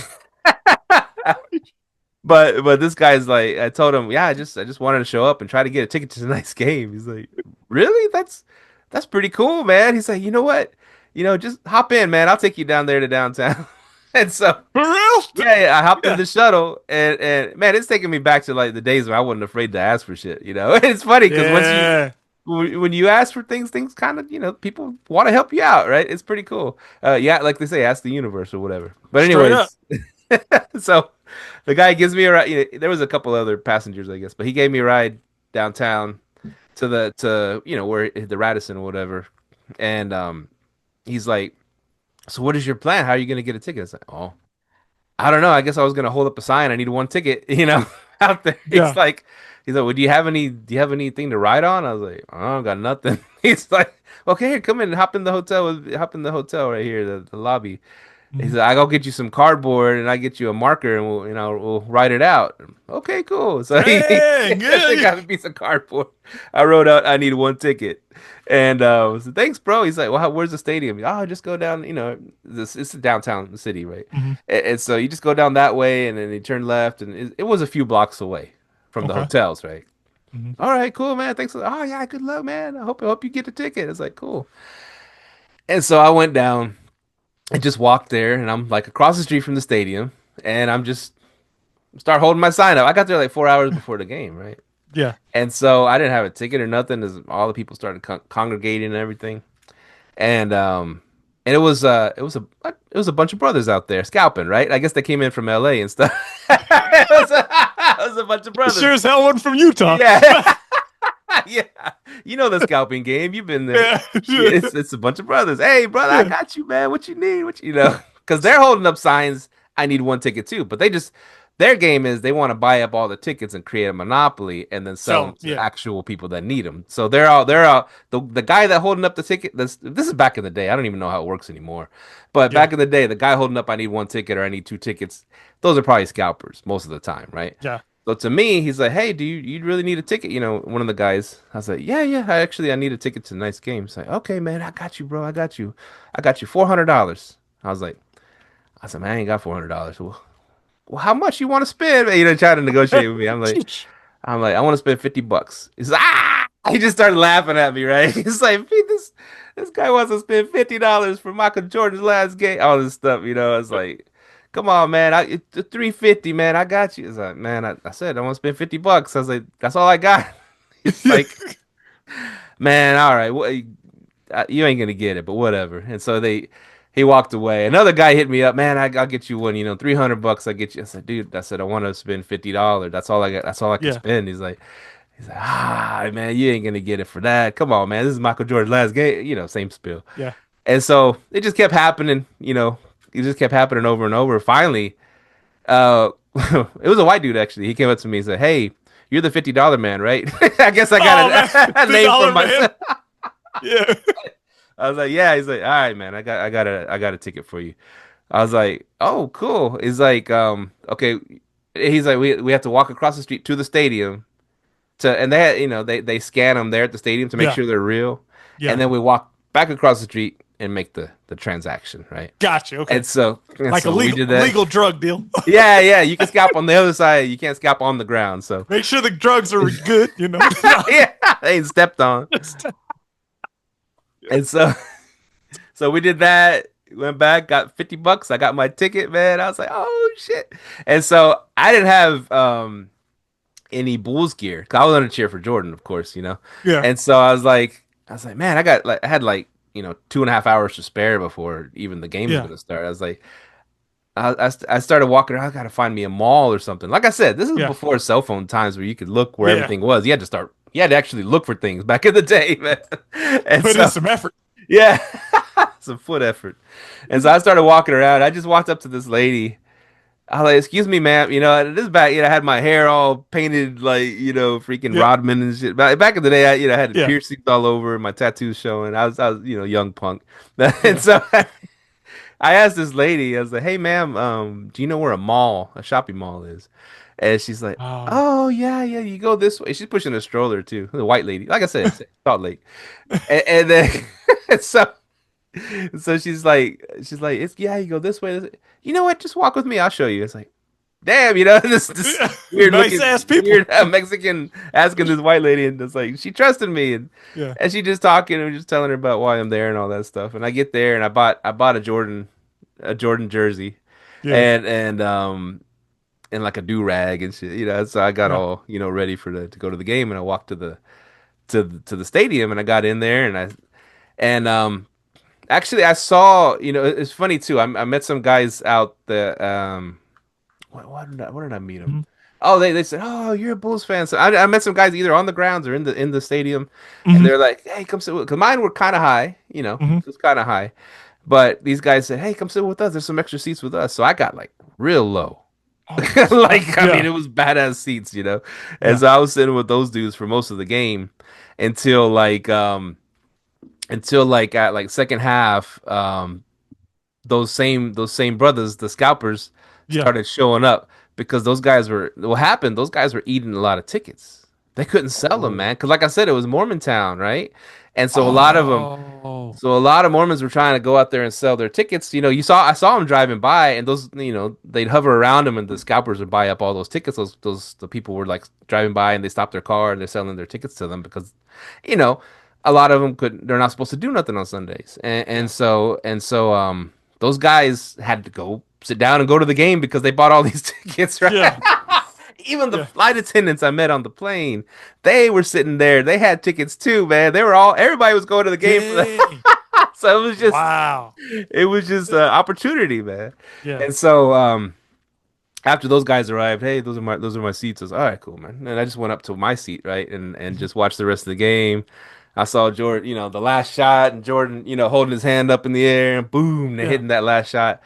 but this guy's like, I told him, yeah, I just wanted to show up and try to get a ticket to tonight's game. He's like, really? That's pretty cool, man. He's like, you know what? Just hop in, man. I'll take you down there to downtown. And so, For real? yeah, I hopped in Yeah. the shuttle, and man, it's taking me back to like the days when I wasn't afraid to ask for shit. It's funny because Yeah. when you ask for things kind of, people want to help you out, right? It's pretty cool. Yeah, like they say, ask the universe or whatever. But Straight up. anyways, so the guy gives me a ride. There was a couple other passengers, I guess, but he gave me a ride downtown to where the Radisson or whatever. And he's like, "So what is your plan? How are you gonna get a ticket?" I was like, "Oh, I don't know. I guess I was gonna hold up a sign. I need one ticket, out there." Yeah. He's like, "Well, do you have anything to ride on?" I was like, "Oh, I got nothing." He's like, "Okay, here, come in, hop in the hotel right here, the lobby." He Mhm. said, "I go get you some cardboard and I get you a marker and we'll write it out." Okay, cool. So he Dang. they Yeah. got a piece of cardboard. I wrote out, "I need one ticket," and I said, "Thanks, bro." He's like, "Well, where's the stadium?" Oh, just go down. It's downtown city, right? Mhm. And so you just go down that way and then you turn left, and it was a few blocks away from the Okay. hotels, right? Mhm. All right, cool, man. Thanks. Oh yeah, good luck, man. I hope you get the ticket. It's like cool. And so I went down. I just walked there, and I'm like across the street from the stadium, and I'm just start holding my sign up. I got there like 4 hours before the game, right? Yeah. And so I didn't have a ticket or nothing. As all the people started congregating and everything, and it was a bunch of brothers out there scalping, right? I guess they came in from L.A. and stuff. It was a bunch of Sure brothers. as hell one from Utah. Yeah, yeah. You know the scalping game. You've been there. Yeah. Yeah, it's a bunch of brothers. Hey, brother, I Yeah. got you, man. What you need? Because they're holding up signs. I need one ticket too. But their game is they want to buy up all the tickets and create a monopoly and then sell them So, to yeah. actual people that need them. So they're all the guy that holding up the ticket. This is back in the day. I don't even know how it works anymore. But Yeah. back in the day, the guy holding up, I need one ticket or I need two tickets. Those are probably scalpers most of the time, right? Yeah. So to me, he's like, "Hey, do you really need a ticket?" One of the guys. I was like, "Yeah, yeah. I need a ticket to tonight's game." He's like, "Okay, man, I got you, bro. I got you $400." I said, "Man, I ain't got $400." Well, how much you want to spend? Trying to negotiate with me. I'm like, I want to spend $50. He's like, ah! He just started laughing at me, right? He's like, this guy wants to spend $50 for Michael Jordan's last game, all this stuff. I was like, come on, man, it's 350, man, I got you. It's like, man, I said I want to spend $50. I was like, that's all I got. It's like, man, all right, well, you ain't gonna get it, but whatever. And so he walked away. Another guy hit me up, man. I'll get you one. $300. I get you. I said, dude. I said I want to spend $50. That's all I got. That's all I can Yeah. spend. He's like, man, you ain't gonna get it for that. Come on, man. This is Michael Jordan's last game. Same spill. Yeah. And so it just kept happening. It just kept happening over and over. Finally, it was a white dude actually. He came up to me and said, "Hey, you're the $50 man, right?" I guess I Oh, got man. a name $50 from man. myself. Yeah. I was like, "Yeah." He's like, "All right, man. I got a ticket for you." I was like, "Oh, cool." He's like, okay. He's like, we have to walk across the street to the stadium and they had, they scan them there at the stadium to make Yeah. sure they're real, and Yeah. then we walk back across the street and make the transaction, right? Gotcha. Okay. And so and Like a so we did that. legal drug deal. Yeah, yeah. You can scalp on the other side. You can't scalp on the ground. So Make sure the drugs are good, yeah, they ain't stepped on. And so we did that. Went back, got $50. I got my ticket, man. I was like, oh shit. And so I didn't have any Bulls gear. 'Cause I was on a cheer for Jordan, of course. Yeah. And so I was like, man, I had 2.5 hours to spare before even the game was Yeah. gonna start. I was like, I started walking around. I gotta find me a mall or something. Like I said, this is Yeah. before cell phone times where you could look where Yeah. everything was. You had to actually look for things back in the day, man. And Put so in some effort. yeah, some foot effort. And so I started walking around. I just walked up to this lady. I was like, "Excuse me, ma'am. This is back. I had my hair all painted like freaking Yeah. Rodman and shit. Back in the day, I had Yeah. piercings all over, my tattoos showing. I was young punk. And Yeah. so I asked this lady. I was like, "Hey, ma'am, do you know where a shopping mall is?" And she's like, Oh. "Oh yeah, yeah. You go this way." She's pushing a stroller too. The white lady, like I said, it's Salt Lake. And then so she's like, it's yeah, you go this way. You know what? Just walk with me. I'll show you. It's like, damn, this weird Nice looking, ass people. weird Mexican asking this white lady, and it's like she trusted me, and Yeah. she just talking and just telling her about why I'm there and all that stuff. And I get there and I bought a Jordan jersey, Yeah. and like a do rag and shit, So I got Yeah. all ready to go to the game, and I walked to the stadium, and I got in there, and actually I saw, it's funny too. I met some guys out the where did I meet them? Mm-hmm. Oh, they said, "Oh, you're a Bulls fan." So I met some guys either on the grounds or in the stadium, and Mm-hmm. they're like, "Hey, come sit with," because mine were kind of high, Mm-hmm. it was kind of high. But these guys said, "Hey, come sit with us. There's some extra seats with us." So I got like real low. Oh, Like, I mean, yeah. it was badass seats, And Yeah. so I was sitting with those dudes for most of the game until like at like second half, those same brothers, the scalpers, Yeah. started showing up because those guys were what happened, those guys were eating a lot of tickets. They couldn't sell them, Oh. man, because like I said, it was Mormontown, right? And so Oh. a lot of Mormons were trying to go out there and sell their tickets. I saw them driving by, and those, they'd hover around them, and the scalpers would buy up all those tickets. The people were like driving by, and they stopped their car, and they're selling their tickets to them because, you know, a lot of them they're not supposed to do nothing on Sundays, and Yeah. those guys had to go sit down and go to the game because they bought all these tickets, right? Yeah. Even the Yeah. flight attendants I met on the plane, they were sitting there. They had tickets too, man. Everybody was going to the game for that. Dang. So Wow. it was just an opportunity, man. Yeah. And so after those guys arrived, hey, those are my seats. I was all right, cool, man. And I just went up to my seat, right, and Mhm. just watched the rest of the game. I saw Jordan, the last shot, and Jordan, holding his hand up in the air, and boom, they Yeah. hitting that last shot.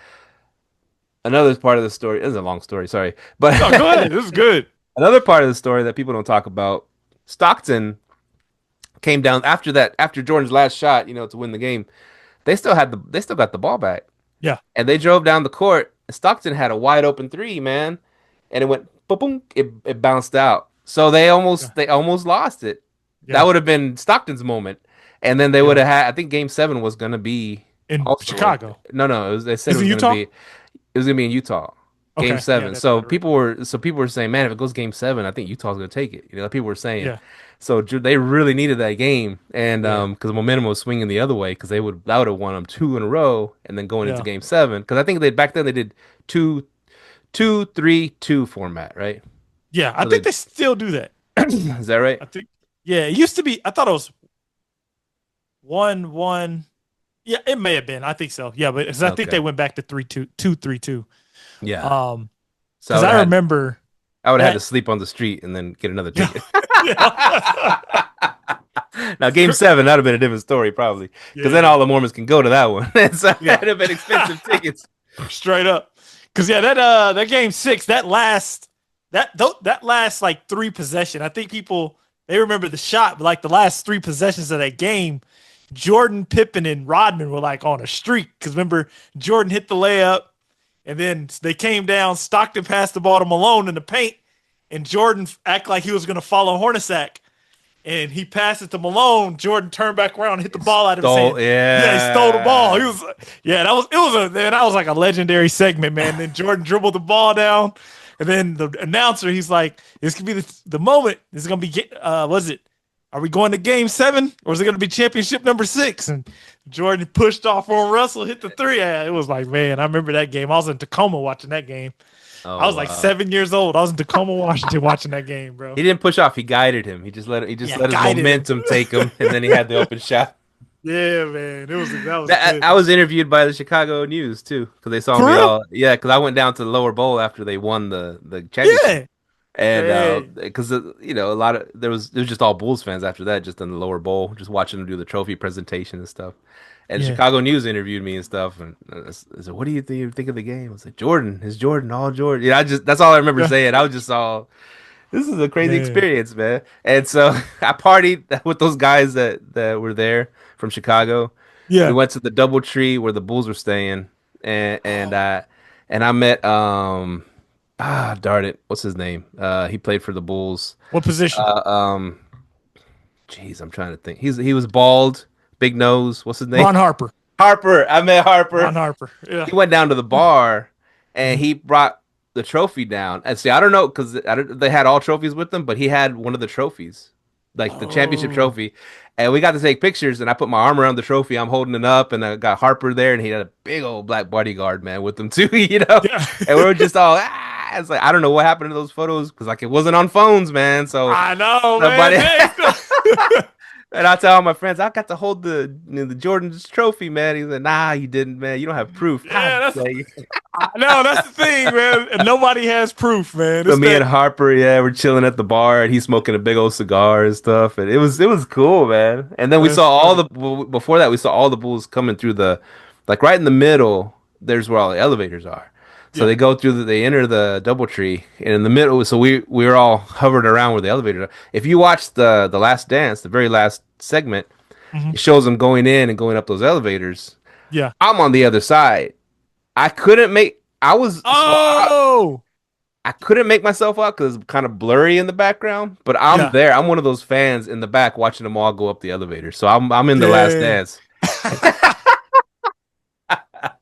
Another part of the story, this is a long story, sorry, but No, go ahead. This is good. another part of the story that people don't talk about, Stockton came down after Jordan's last shot, to win the game. They still got the ball back, Yeah. and they drove down the court. Stockton had a wide open three, man, and it went boom, boom. It bounced out, so they Yeah. almost lost it. That Yeah. would have been Stockton's moment, and then they would Yeah. have had. I think Game 7 was gonna be In also. Chicago. No. They said Is it Utah? it was gonna be in Utah. Game Okay. Yeah, 7. that's So about right. people were saying, man, if it goes Game 7, I think Utah's gonna take it. People were saying. Yeah. So they really needed that game, and Yeah. because the momentum was swinging the other way, because that would have won them two in a row, and then going into Yeah. Game 7, because I think they back then they did 2-2-3-2 format, right? Yeah. I So think they still do that. is that right? I think. Yeah. It used to be. I thought it was 1-1. Yeah, it may have been. I think so. Yeah, but 'cause I think Okay. they went back to 3-2-2-3-2. Yeah. So Because I remember I would have had to that. sleep on the street and then get another Yeah. ticket. Yeah. Now, Game 7, that'd have been a different story, probably, because then Yeah. all the Mormons can go to that one. And so Yeah. that'd have been expensive tickets. Straight up. Because that game 6, that last like 3 possession. I think people they remember the shot, but like the last 3 possessions of that game, Jordan, Pippen, and Rodman were like on a streak. Because remember, Jordan hit the layup, and then they came down. Stockton passed the ball to Malone in the paint, and Jordan acted like he was going to follow Hornacek. And he passed it to Malone. Jordan turned back around and hit the ball out of his hand. Yeah, he stole the ball. He was, yeah, that was like a legendary segment, man. Then Jordan dribbled the ball down, and then the announcer, he's like, "This could be the moment. This is gonna be, was it? Are we going to Game 7, or is it gonna be championship number 6?" And Jordan pushed off on Russell, hit the 3. Yeah, it was like, man, I remember that game. I was in Tacoma watching that game. Oh, I was like wow. 7 years old. I was in Tacoma, Washington, watching that game, bro. He didn't push off. He guided him. He just let his momentum take him, and then he had the open shot. Yeah, man, that was good. I was interviewed by the Chicago News too, because they saw For me real? all. Yeah, because I went down to the lower bowl after they won the championship. Yeah. And Hey. because a lot of there was just all Bulls fans after that, just in the lower bowl, just watching them do the trophy presentation and stuff. And Yeah. Chicago News interviewed me and stuff, and I said, "What do you think of the game?" I was like, "Jordan, it's Jordan, all Jordan." Yeah, that's all I remember Yeah. saying. I was just all, "This is a crazy Man. experience, man." And so I partied with those guys that were there from Chicago. Yeah. We went to the DoubleTree where the Bulls were staying, and I met darn it, what's his name? He played for the Bulls. What position? Jeez, I'm trying to think. He was bald, big nose. What's his name? Ron Harper. Harper. I met Harper. Ron Harper. Yeah. He went down to the bar, and he brought the trophy down. And see, I don't know because they had all trophies with them, but he had one of the trophies, like the championship Oh, trophy. And we got to take pictures, and I put my arm around the trophy. I'm holding it up, and I got Harper there, and he had a big old black bodyguard man with him too, you know. yeah. And we were just all It's like I don't know what happened to those photos because like it wasn't on phones, man. So I know, man. somebody. Thanks. And I tell all my friends, I got to hold the Jordan's trophy, man. He's like, nah, you didn't, man. You don't have proof. God Yeah, dang. I know that's the thing, man. And nobody has proof, man. So It's me and that. Harper, yeah, we're chilling at the bar, and he's smoking a big old cigar and stuff, and it was cool, man. And then we That's saw all funny. the before that we saw all the bulls coming through like right in the middle. There's where all the elevators are. So Yeah. they go through they enter the double tree, and in the middle, so we were all hovered around where the elevators are. If you watch the Last Dance, the very last segment, Hmm. it shows them going in and going up those elevators. Yeah. I'm on the other side. I couldn't make. I was so Oh. I couldn't make myself out because it's kind of blurry in the background, but I'm Yeah. there. I'm one of those fans in the back watching them all go up the elevator. So I'm in the last Dang. dance.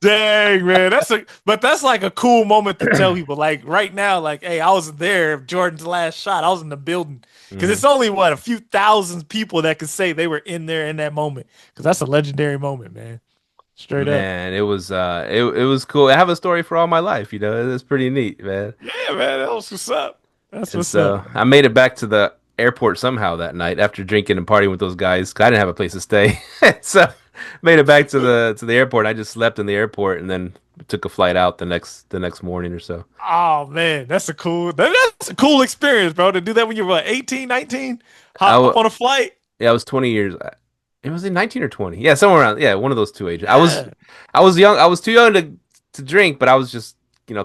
Dang, man. That's like a cool moment to tell people. Like right now, like, hey, I wasn't there if Jordan's last shot. I was in the building. Because Mhm. it's only a few thousand people that could say they were in there in that moment. Because that's a legendary moment, man. Straight up. Man, it was it was cool. I have a story for all my life, you know. It's pretty neat, man. Yeah, man. That's what's up. That's And what's up. so I made it back to the airport somehow that night after drinking and partying with those guys. 'Cause I didn't have a place to stay, so made it back to the airport. I just slept in the airport and then took a flight out the next morning or so. Oh man, that's a cool experience, bro. To do that when you're what, 18, 19? I Hop w- on a flight. Yeah, I was 20 years. It was in 19 or 20. Yeah, somewhere around. Yeah, one of those two ages. Yeah. I was young. I was too young to drink, but I was just,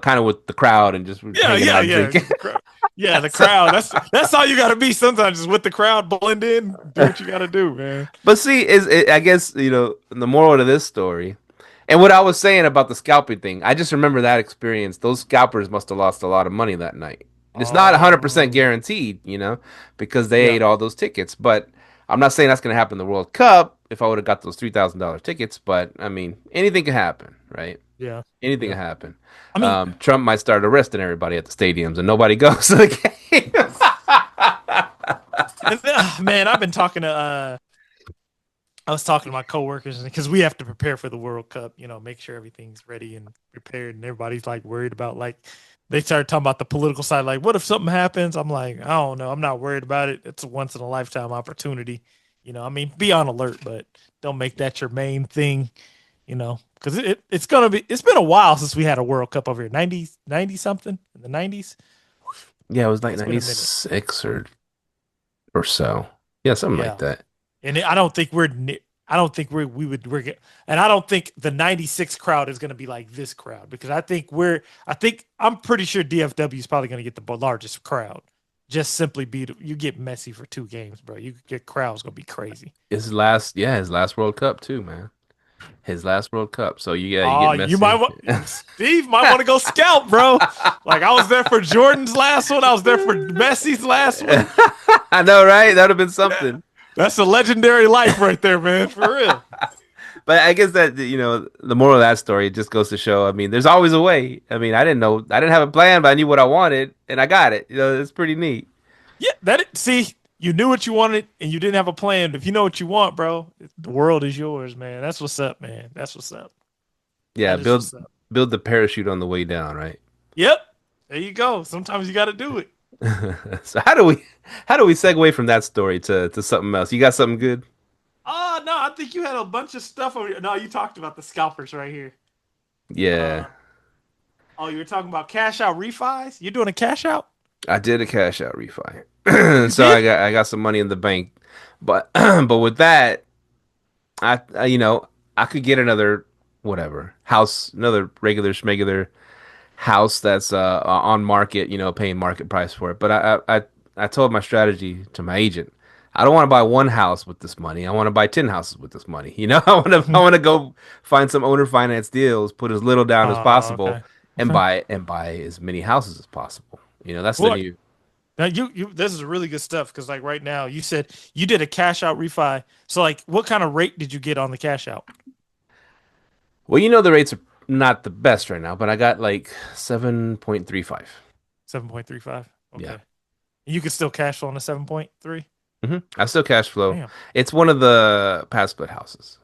kind of with the crowd and just Yeah, hanging yeah, out yeah. drinking. Yeah, the So- crowd. That's all you gotta be sometimes, just with the crowd, blend in, do what you gotta do, man. but see, I guess, the moral to this story and what I was saying about the scalping thing, I just remember that experience. Those scalpers must have lost a lot of money that night. It's not 100% Oh, guaranteed, because they yeah, ate all those tickets, but I'm not saying that's going to happen in the World Cup if I would have got those $3,000 tickets, but I mean, anything can happen, right? yeah, Anything yeah. can happen. I mean, Trump might start arresting everybody at the stadiums and nobody goes to the games. man, I've been talking to I was talking to my coworkers because we have to prepare for the World Cup, make sure everything's ready and prepared, and everybody's like worried about like they started talking about the political side, like what if something happens? I'm like, I don't know, I'm not worried about it. It's a once in a lifetime opportunity, I mean, be on alert, but don't make that your main thing, because it's been a while since we had a World Cup over here, 90 something in the 90s. Yeah, it was like It's been a minute. 96 or so. Yeah, something Yeah. like that. And I don't think I don't think and I don't think the 96 crowd is going to be like this crowd because I'm pretty sure DFW is probably going to get the largest crowd. Just simply you get Messi for 2 games, bro. Your crowd's going to be crazy. His last World Cup too, man. His last World Cup. So you get Oh, you might Messi. Steve might want to go scout, bro. Like I was there for Jordan's last one. I was there for Messi's last one. I know, right? That would have been something. That's a legendary life right there, man. For real. But I guess that the moral of that story just goes to show. I mean, there's always a way. I mean, I didn't have a plan, but I knew what I wanted, and I got it. It's pretty neat. Yeah, see, you knew what you wanted, and you didn't have a plan. If you know what you want, bro, the world is yours, man. That's what's up, man. That's what's up. Yeah, That is build what's up. build the parachute on the way down, right? Yep. There you go. Sometimes you got to do it. So how do we segue from that story to something else? You got something good? Oh no, I think you had a bunch of stuff over here. No, you talked about the scalpers right here. Yeah, Oh, you were talking about cash out refis. You're doing a cash out. I did a cash out refi. You So did. I got some money in the bank, but but with that, I could get another whatever house, another regular schmegular house that's on market, paying market price for it. But I told my strategy to my agent. I don't want to buy one house with this money. I want to buy 10 houses with this money. I want to go find some owner finance deals, put as little down as Oh, possible, okay. and Okay. buy as many houses as possible. That's the Well, new. now this is really good stuff because like right now you said you did a cash out refi. So like, what kind of rate did you get on the cash out? Well, the rates not the best right now, but I got like 7.35. 7.35. Yeah. Okay. You could still cash flow on the 7.3. I still cash flow. Damn. It's one of the PadSplit houses.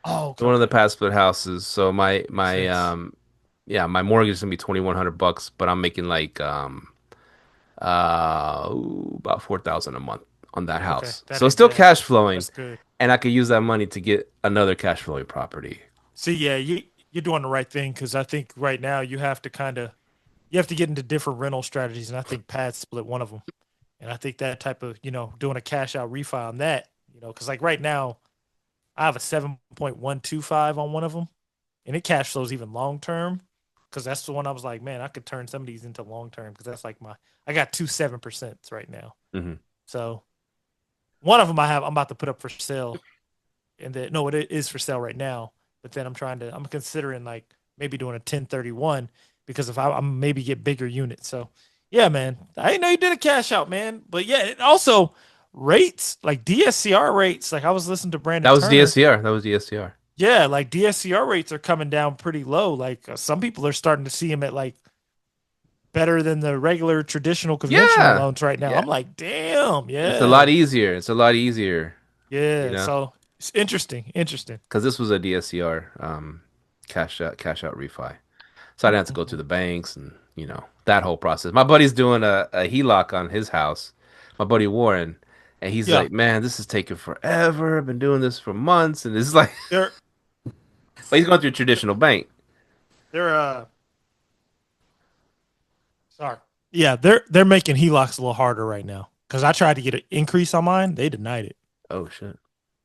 Oh, It's okay, one of the okay. PadSplit houses. So Makes my sense. yeah, my mortgage is gonna be $2,100, but I'm making like about 4,000 a month on that Okay, house. that So it's ain't still bad. cash flowing, That's good. and I could use that money to get another cash flowing property. See, yeah, you're doing the right thing because I think right now you have to you have to get into different rental strategies, and I think Pad split one of them. And I think that type of doing a cash out refi on that, because like right now I have a 7.125 on one of them, and it cash flows even long term because that's the one I was like, man, I could turn some of these into long term because that's like I got 2 7% right now. Hmm. So one of them I'm about to put up for sale, and then no, it is for sale right now. But then I'm considering like maybe doing a 1031 because if I'm maybe get bigger units. So yeah, man, I didn't know you did a cash out, man. But yeah, it also rates like DSCR rates. Like I was listening to That Brandon was Turner. DSCR. That was DSCR. Yeah, like DSCR rates are coming down pretty low. Like some people are starting to see them at like better than the regular traditional conventional Yeah. loans right now. Yeah. I'm like, damn, It's a lot yeah, easier. It's a lot easier, you yeah. know, So it's interesting, interesting. because this was a DSCR cash out refi. So I didn't have to go to Mhm. the banks and, that whole process. My buddy's doing a HELOC on his house, my buddy Warren, and he's Yeah, like, man, this is taking forever. I've been doing this for months. And this is like, they're but he's going through a traditional bank. they're sorry. Yeah, they're making HELOCs a little harder right now because I tried to get an increase on mine. They denied it. Oh, shit.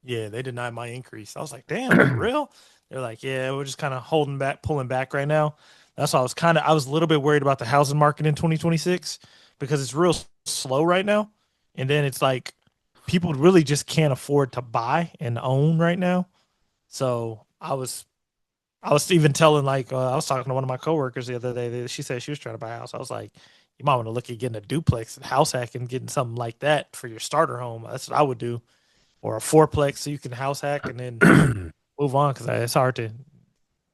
Yeah, they denied my increase. I was like, damn, for real? They're like, yeah, we're just kind of holding back, pulling back right now. That's why I was a little bit worried about the housing market in 2026 because it's real slow right now. And then it's like people really just can't afford to buy and own right now. So I was even telling like I was talking to one of my coworkers the other day. She said she was trying to buy a house. I was like, you might want to look at getting a duplex and house hack and getting something like that for your starter home. That's what I would do, or a fourplex so you can house hack and then move on because it's hard to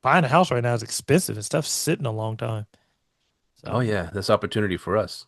buying a house right now is expensive and stuff's sitting a long time. Oh, So yeah. There's opportunity for us.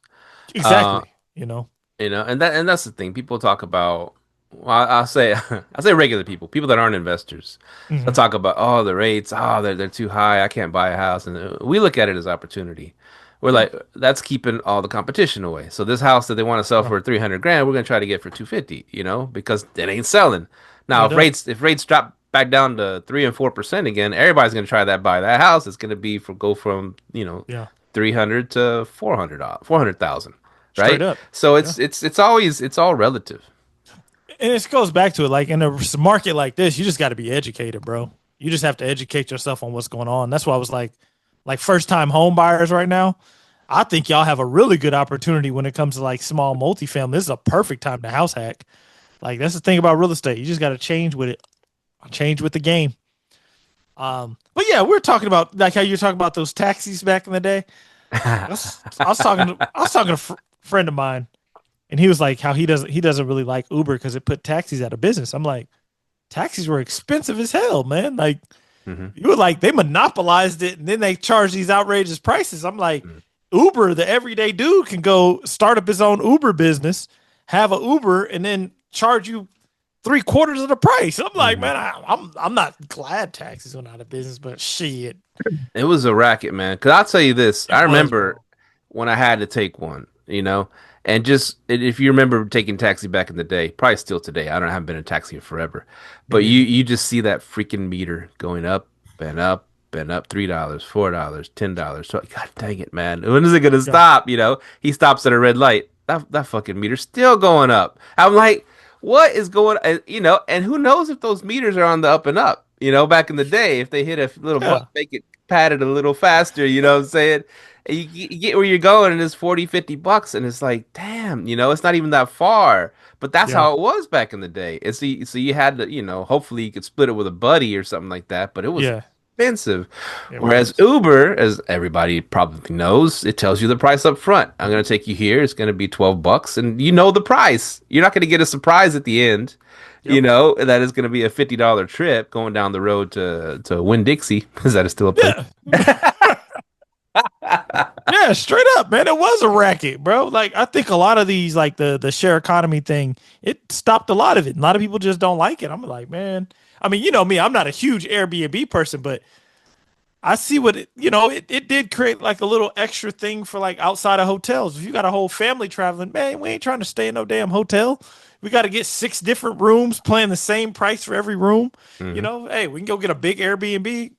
Uh, exactly, you know. and that's the thing. People talk about, well, I'll say I'll say regular people that aren't investors. They'll Hmm. talk about, oh, the rates, oh, they're too high. I can't buy a house. And we look at it as opportunity. We're Yeah. like, that's keeping all the competition away. So this house that they want to sell Yeah. for 300 grand, we're gonna try to get for 250, because it ain't selling. No, Now, it doesn't. if rates drop back down to 3 and 4% again, everybody's gonna try that buy that house. It's gonna go from, Yeah. 300 to 400,000, Straight right? up. So Yeah. it's all relative. And it goes back to it. Like in a market like this, you just got to be educated, bro. You just have to educate yourself on what's going on. That's why I was like first time home buyers right now. I think y'all have a really good opportunity when it comes to like small multifamily. This is a perfect time to house hack. Like that's the thing about real estate. You just got to change with it, change with the game. But yeah, we're talking about like how you're talking about those taxis back in the day. I was talking to a friend of mine, and he was like how he doesn't really like Uber because it put taxis out of business. I'm like, taxis were expensive as hell, man. Like Hmm. you were like they monopolized it, and then they charge these outrageous prices. I'm like, Uber, the everyday dude can go start up his own Uber business, have a Uber, and then charge you 3/4 of the price. I'm like, Hmm. man, I'm not glad taxis went out of business, but shit, It was a racket, man. Because I'll tell you this, it I was, remember bro. when I had to take one, and just if you remember taking taxi back in the day, probably still today. I haven't been in a taxi in forever, Me but you neither. you just see that freaking meter going up and up and up, $3, $4, $10. So God dang it, man, when is it gonna Yeah, stop? He stops at a red light. That fucking meter's still going up. I'm like, what is going? And who knows if those meters are on the up and up? Back in the day, if they hit a little button, yeah, make it padded a little faster. You know what I'm saying? And you get where you're going, and it's 40, $50, and it's like, damn, it's not even that far. But that's yeah, how it was back in the day. And so you had to, hopefully you could split it with a buddy or something like that. But it was yeah. expensive. It Whereas was. Uber, as everybody probably knows, it tells you the price up front. I'm gonna take you here. It's gonna be $12, and you know the price. You're not gonna get a surprise at the end. you Yep. know, that is going to be a $50 trip going down the road to Winn-Dixie. Is that still a place? Yeah. Yeah, straight up, man. It was a racket, bro. Like I think a lot of these, like the share economy thing, it stopped a lot of it. A lot of people just don't like it. I'm like, man. I mean, you know me, I'm not a huge Airbnb person, but I see what it did create like a little extra thing for like outside of hotels. If you got a whole family traveling, man, we ain't trying to stay in no damn hotel. We got to get 6 different rooms paying the same price for every room. Hmm. Hey, we can go get a big Airbnb.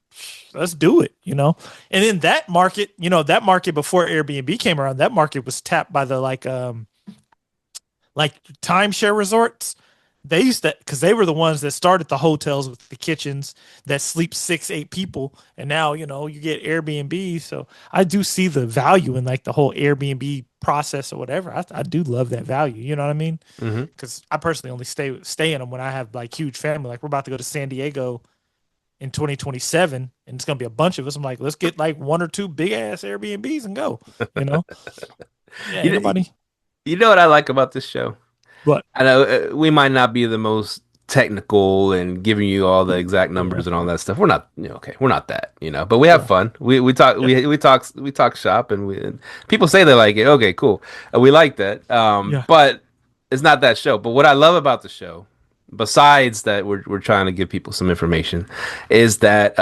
Let's do it. And in that market, that market before Airbnb came around, that market was tapped by the like timeshare resorts. They used to, because they were the ones that started the hotels with the kitchens that sleep 6, 8 people, and now you get Airbnb. So I do see the value in like the whole Airbnb process or whatever. I do love that value. You know what I mean? Hmm. Because I personally only stay in them when I have like huge family. Like we're about to go to San Diego in 2027, and it's gonna be a bunch of us. I'm like, let's get like 1 or 2 big ass Airbnbs and go. You know? Yeah, You ain't know, nobody. you know what I like about this show? But I know we might not be the most technical and giving you all the exact yeah, numbers and all that stuff. We're not, okay, we're not that, but we have yeah, fun. yeah, We talk shop, and people say they like it. Okay, cool. We like that. yeah. But it's not that show. But what I love about the show, besides that, we're trying to give people some information, is that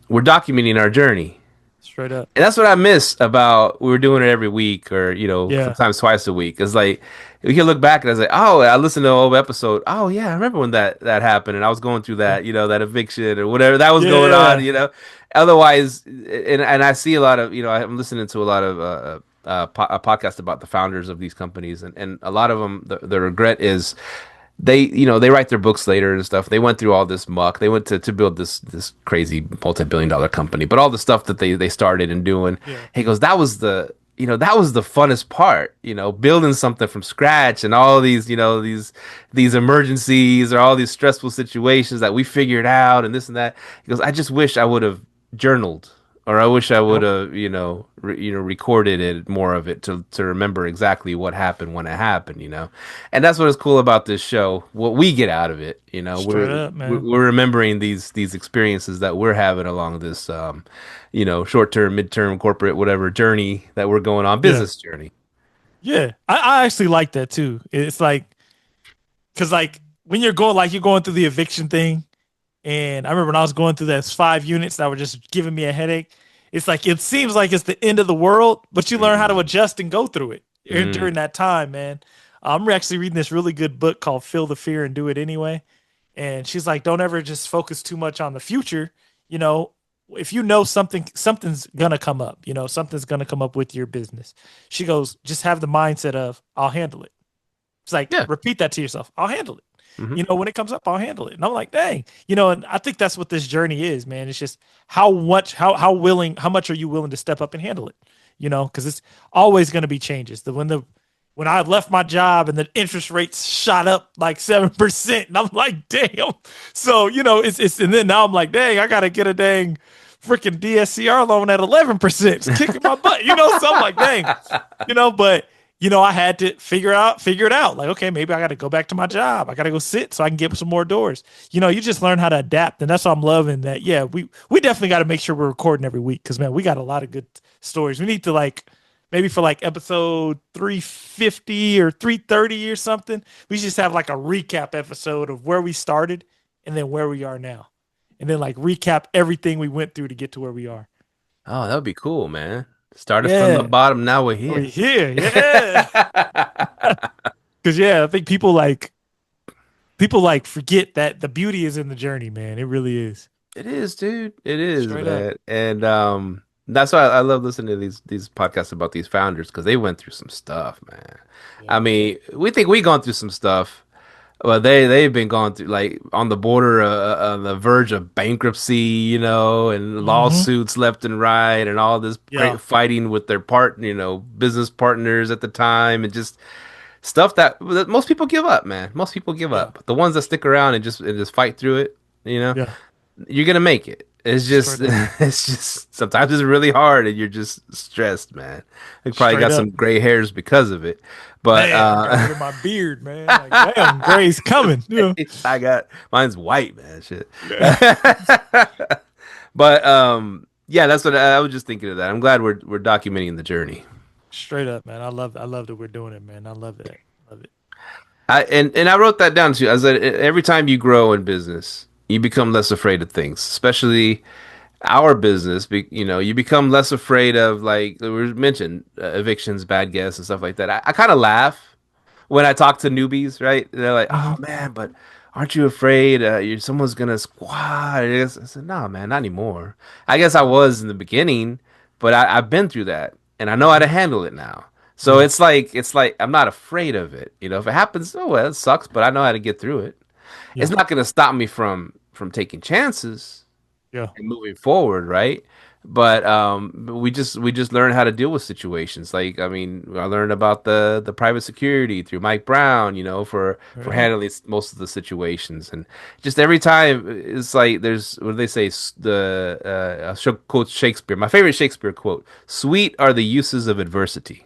we're documenting our journey. Straight up. And that's what I miss about we were doing it every week or, Yeah, sometimes twice a week. It's like we can look back and I was like, oh, I listened to an old episode. Oh yeah, I remember when that happened and I was going through yeah, that, that eviction or whatever that was going on, yeah, Otherwise, and I see a lot of, I'm listening to a lot of a podcast about the founders of these companies and a lot of them the regret is they write their books later and stuff. They went through all this muck. They went to build this crazy multi-billion-dollar company, but all the stuff that they started and doing. yeah. He goes, that was the funnest part, building something from scratch and all these, these emergencies or all these stressful situations that we figured out and this and that. He goes, I just wish I would have journaled or I wish I would Yep. have, recorded it more of it to remember exactly what happened when it happened, And that's what is cool about this show. What we get out of it, Straight up, man. we're remembering these experiences that we're having along this, short term, midterm, corporate, whatever journey that we're going on, Yeah, business journey. yeah. I actually like that too. It's like, because like when you're going through the eviction thing, and I remember when I was going through those 5 units that were just giving me a headache. It's like it seems like it's the end of the world, but you learn how to Mm, adjust and go through it mm, during that time, man. I'm actually reading this really good book called "Feel the Fear and Do It Anyway." And she's like, don't ever just focus too much on the future. You know, if you know something's gonna come up. Something's gonna come up with your business. She goes, just have the mindset of I'll handle it. It's like yeah. repeat that to yourself. I'll handle it. Hmm. When it comes up, I'll handle it. And I'm like, dang, and I think that's what this journey is, man. It's just how much are you willing to step up and handle it? Because it's always going to be changes. When I left my job and the interest rates shot up like 7%, and I'm like, damn. So, it's and then now I'm like, dang, I gotta get a dang freaking DSCR loan at 11%. It's kicking my butt, So I'm like, dang, but I had to figure it out. Like, okay, maybe I got to go back to my job. I got to go sit so I can get some more doors. You just learn how to adapt, and that's what I'm loving. That yeah, we definitely got to make sure we're recording every week because man, we got a lot of good stories. We need to like maybe for like episode 350 or 330 or something. We just have like a recap episode of where we started and then where we are now, and then like recap everything we went through to get to where we are. Oh, that would be cool, man. Started from the Yeah, bottom, now we're we're here. here. Yeah, because yeah, I think people like forget that the beauty is in the journey, man. It really is. It is, dude. It is, Straight up. man. And that's why I love listening to these podcasts about these founders because they went through some stuff, man. I Yeah. mean, we think we gone through some stuff, but they've been going through like on the border, on the verge of bankruptcy, and Hmm. lawsuits left and right, and all this Yeah. fighting with their business partners at the time, and just stuff that most people give up, man. Most people give Yeah. up. The ones that stick around and just fight through it, Yeah. you're gonna make it. It's just, Straight up. it's just sometimes it's really hard, and you're just stressed, man. I probably Straight got up. some gray hairs because of it, but Man, I got rid of my beard, man. Like, damn, gray's coming. Yeah. I got mine's white, man. Shit. Yeah. But yeah, that's what I was just thinking of that. I'm glad we're documenting the journey. Straight up, man. I love that we're doing it, man. I love that. Love it. And I wrote that down too. I said every time you grow in business, you become less afraid of things, especially our business. You become less afraid of, like we mentioned, evictions, bad guests, and stuff like that. I kind of laugh when I talk to newbies, right? They're like, Hmm. "Oh man, but aren't you afraid someone's gonna squat?" I said, "No, man, not anymore." I guess I was in the beginning, but I've been through that, and I know how to handle it now. So Yeah. it's like I'm not afraid of it. If it happens, oh well, it sucks, but I know how to get through it. It's Yeah. not gonna stop me from taking chances Yeah. and moving forward, right? But we just learn how to deal with situations. Like, I mean, I learned about the private security through Mike Brown, for Yeah. handling most of the situations, and just every time it's like there's what do they say, quote Shakespeare. My favorite Shakespeare quote: "Sweet are the uses of adversity,"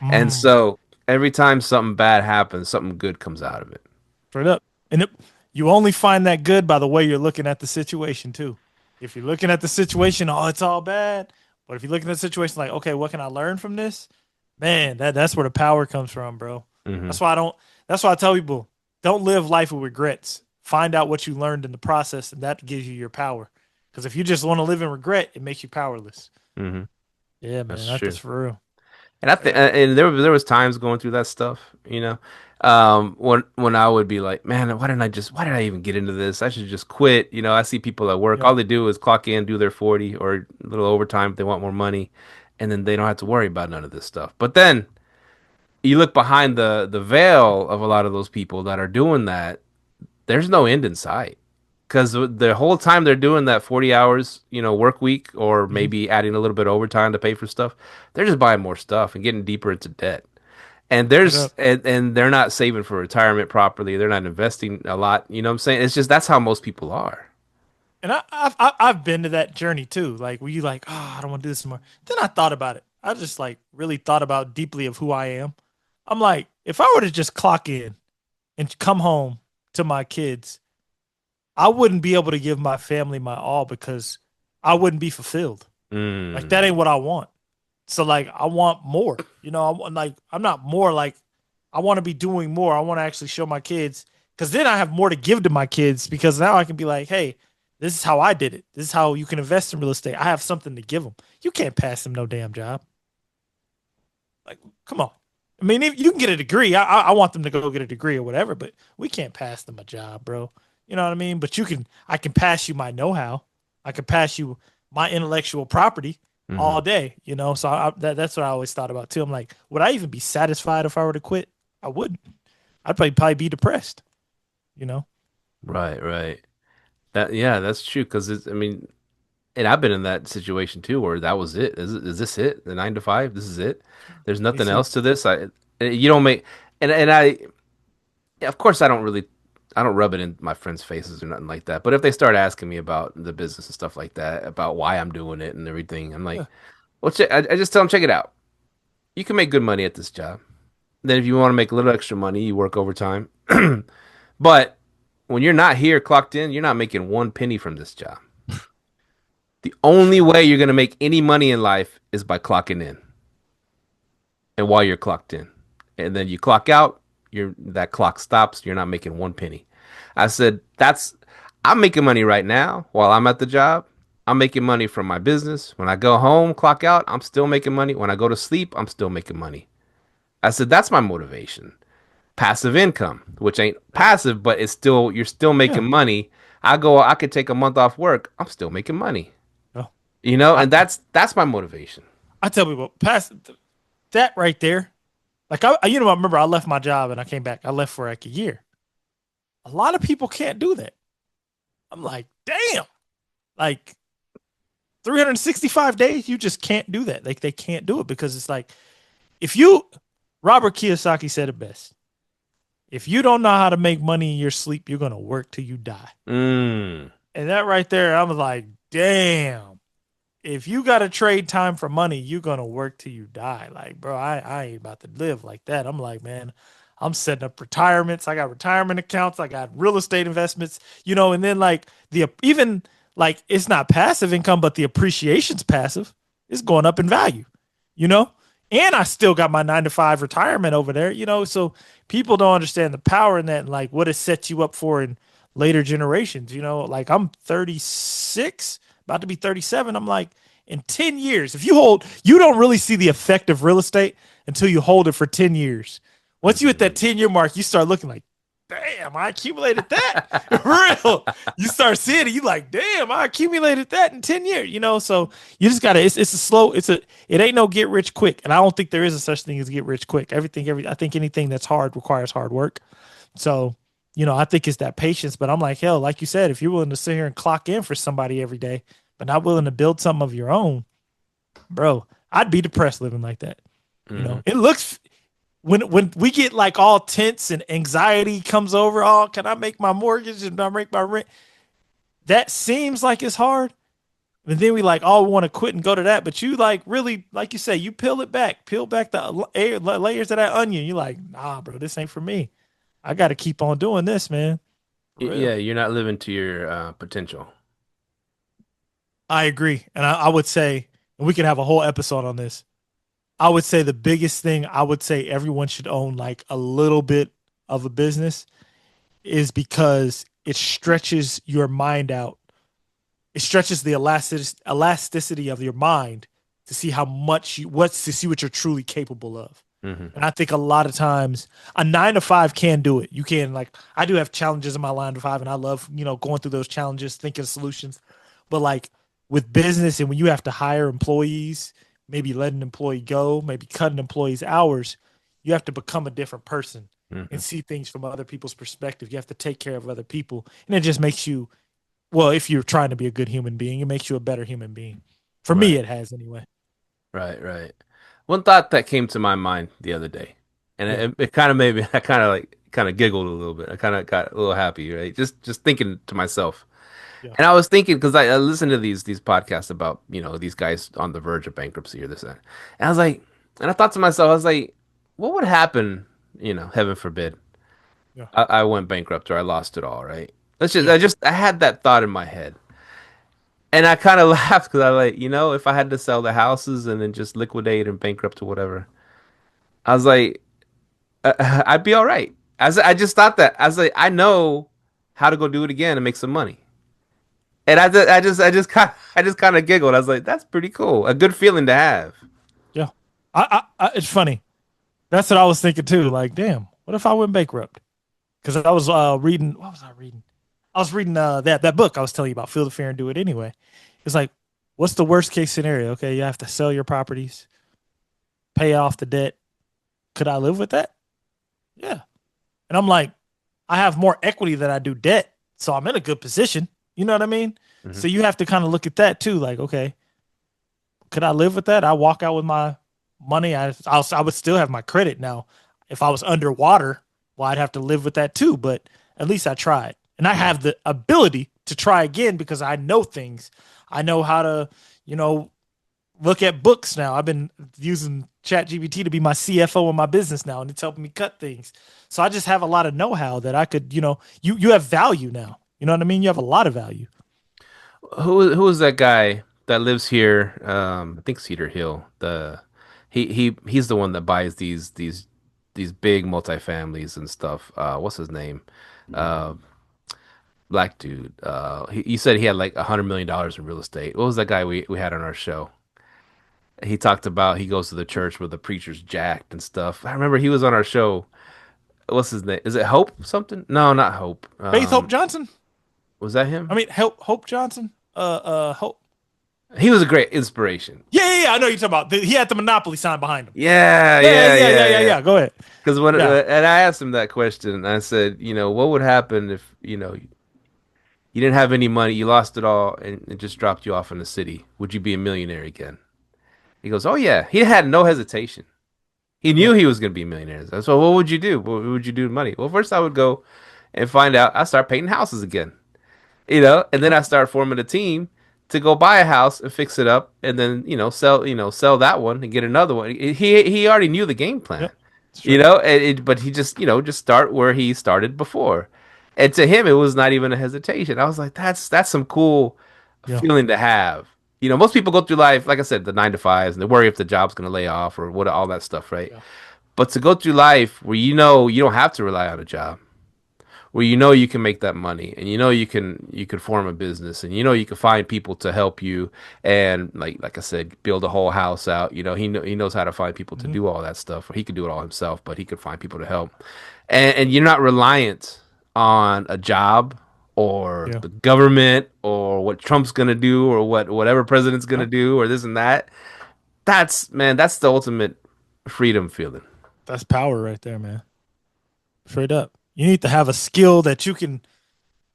and Mm. so every time something bad happens, something good comes out of it. Straight up. And you only find that good by the way you're looking at the situation too. If you're looking at the situation, oh, it's all bad. But if you're looking at the situation like, okay, what can I learn from this? Man, that's where the power comes from, bro. Hmm. That's why I don't. That's why I tell people, don't live life with regrets. Find out what you learned in the process, and that gives you your power. Because if you just want to live in regret, it makes you powerless. Hmm. Yeah, man, That's that's true. for real. And I think, Yeah, and there was times going through that stuff, when I would be like, man, why did I even get into this? I should just quit. I see people at work, yeah, all they do is clock in, do their 40 or a little overtime if they want more money, and then they don't have to worry about none of this stuff. But then you look behind the veil of a lot of those people that are doing that, there's no end in sight. Because the whole time they're doing that 40 hours, work week, or hmm, maybe adding a little bit of overtime to pay for stuff, they're just buying more stuff and getting deeper into debt. And straight there's up. and they're not saving for retirement properly. They're not investing a lot. You know what I'm saying? It's just that's how most people are. And I've been to that journey too. Like, were you like, oh, I don't want to do this anymore? Then I thought about it. I just like really thought about deeply of who I am. I'm like, if I were to just clock in and come home to my kids, I wouldn't be able to give my family my all because I wouldn't be fulfilled. Like that Mm, ain't what I want. So like I want more. I want like I'm not more like I want to be doing more. I want to actually show my kids because then I have more to give to my kids because now I can be like, hey, this is how I did it. This is how you can invest in real estate. I have something to give them. You can't pass them no damn job. Like, come on. I mean, if you can get a degree. I want them to go get a degree or whatever, but we can't pass them a job, bro. You know what I mean? But you can. I can pass you my know-how. I can pass you my intellectual property hmm. all day. So that's what I always thought about too. I'm like, would I even be satisfied if I were to quit? I wouldn't. I'd probably be depressed. You know? Right, right. Yeah, that's true. Because I mean, and I've been in that situation too, where that was it. Is this it? The 9 to 5? This is it. There's Me nothing too. else to this. You don't make, and I, of course, I don't rub it in my friends' faces or nothing like that. But if they start asking me about the business and stuff like that, about why I'm doing it and everything, I'm like, Yeah. well, I just tell them, check it out. You can make good money at this job. Then if you want to make a little extra money, you work overtime. But when you're not here clocked in, you're not making one penny from this job. The only Straight up. way you're going to make any money in life is by clocking in and while you're clocked in. And then you clock out, that clock stops, you're not making one penny. I said, I'm making money right now while I'm at the job. I'm making money from my business. When I go home, clock out, I'm still making money. When I go to sleep, I'm still making money. I said, that's my motivation. Passive income, which ain't passive, but you're still Yeah. making money. I could take a month off work. I'm still making money. Yeah. And I that's my motivation. I tell people, pass that right there. Like I remember I left my job and I came back. I left for like a year. A lot of people can't do that. I'm like, damn. Like 365 days, you just can't do that. Like they can't do it because it's like if you Robert Kiyosaki said it best. If you don't know how to make money in your sleep, you're gonna work till you die. Mm. And that right there, I was like, damn, if you got to trade time for money, you're going to work till you die. Like, bro, I ain't about to live like that. I'm like, man, I'm setting up retirements. I got retirement accounts. I got real estate investments, and then like even like it's not passive income, but the appreciation's passive. It's going up in value, you know? And I still got my 9 to 5 retirement over there, So people don't understand the power in that and like what it sets you up for in later generations, Like I'm 36, about to be 37. I'm like, in 10 years, if you don't really see the effect of real estate until you hold it for 10 years. Once you hit that 10-year mark, you start looking like, damn, I accumulated that. Real. You start seeing it, you like, damn, I accumulated that in 10 years, So you just gotta, it's a slow, it ain't no get rich quick. And I don't think there is a such thing as get rich quick. I think anything that's hard requires hard work. So, I think it's that patience, but I'm like, hell, like you said, if you're willing to sit here and clock in for somebody every day, but not willing to build something of your own, bro, I'd be depressed living like that. It looks when we get like all tense and anxiety comes over, oh, can I make my mortgage and I make my rent? That seems like it's hard. And then we like, oh, we want to quit and go to that. But you like really, like you say, you peel back the layers of that onion. You're like, nah, bro, this ain't for me. I got to keep on doing this, man. Yeah, you're not living to your potential. I agree. And I would say, and we could have a whole episode on this. I would say the biggest thing I would say everyone should own like a little bit of a business is because it stretches your mind out. It stretches the elasticity of your mind to see how much to see what you're truly capable of. Mm-hmm. And I think a lot of times a 9 to 5 can do it. You can like, I do have challenges in my 9 to 5 and I love, going through those challenges, thinking of solutions. But like with business and when you have to hire employees, maybe let an employee go, maybe cut an employee's hours, you have to become a different person and see things from other people's perspective. You have to take care of other people. And it just makes you, well, if you're trying to be a good human being, it makes you a better human being. For me, it has anyway. Right. One thought that came to my mind the other day, and it kind of made me, I kind of giggled a little bit. I kind of got a little happy, right? Just thinking to myself. Yeah. And I was thinking, because I listened to these podcasts about, these guys on the verge of bankruptcy or this, that. And I was like, and I thought to myself, I was like, what would happen, heaven forbid, Yeah. I went bankrupt or I lost it all, right? I had that thought in my head. And I kind of laughed because I like, if I had to sell the houses and then just liquidate and bankrupt or whatever, I was like, I'd be all right. I just thought that. I was like, I know how to go do it again and make some money. And I just kind of giggled. I was like, that's pretty cool. A good feeling to have. Yeah. It's funny. That's what I was thinking too. Like, damn, what if I went bankrupt? Because I was reading. What was I reading? I was reading that book I was telling you about. Feel the fear and do it anyway. It's like, what's the worst case scenario? Okay, you have to sell your properties, pay off the debt. Could I live with that? Yeah. And I'm like, I have more equity than I do debt, so I'm in a good position. You know what I mean? Mm-hmm. So you have to kind of look at that too. Like, okay, could I live with that? I walk out with my money. I would still have my credit now. If I was underwater, well, I'd have to live with that too. But at least I tried, and I have the ability to try again because I know things. I know how to, look at books now. I've been using ChatGPT to be my CFO in my business now, and it's helping me cut things. So I just have a lot of know-how that I could, you have value now. You know what I mean? You have a lot of value. Who is that guy that lives here? I think Cedar Hill. He's the one that buys these big multifamilies and stuff. What's his name? Black dude. He said he had like $100 million in real estate. What was that guy we had on our show? He talked about he goes to the church where the preacher's jacked and stuff. I remember he was on our show. What's his name? Is it Hope something? No, not Hope. Faith Hope Johnson. Was that him? I mean, Hope Johnson. Hope. He was a great inspiration. Yeah. I know you're talking about. He had the Monopoly sign behind him. Yeah. Go ahead. Because and I asked him that question. I said, what would happen if you didn't have any money, you lost it all, and it just dropped you off in the city? Would you be a millionaire again? He goes, oh yeah. He had no hesitation. He knew he was going to be a millionaire. So what would you do? What would you do with money? Well, first I would go and find out. I start painting houses again, and then I start forming a team to go buy a house and fix it up, and then sell that one and get another one. He already knew the game plan, Yep. It's true. but he just start where he started before, and to him it was not even a hesitation. I was like, that's some cool Yeah. feeling to have. Most people go through life, like I said, the 9 to 5s, and they worry if the job's going to lay off or what, all that stuff, right? Yeah. But to go through life where you don't have to rely on a job, where you can make that money, and you can form a business, and you can find people to help you, and like I said, build a whole house out. He knows how to find people to Hmm. do all that stuff, or he could do it all himself, but he could find people to help, and you're not reliant on a job or Yeah. the government or what Trump's gonna do or whatever president's gonna Yep. do or this and that. That's the ultimate freedom feeling. That's power right there, man. Straight up. You need to have a skill that you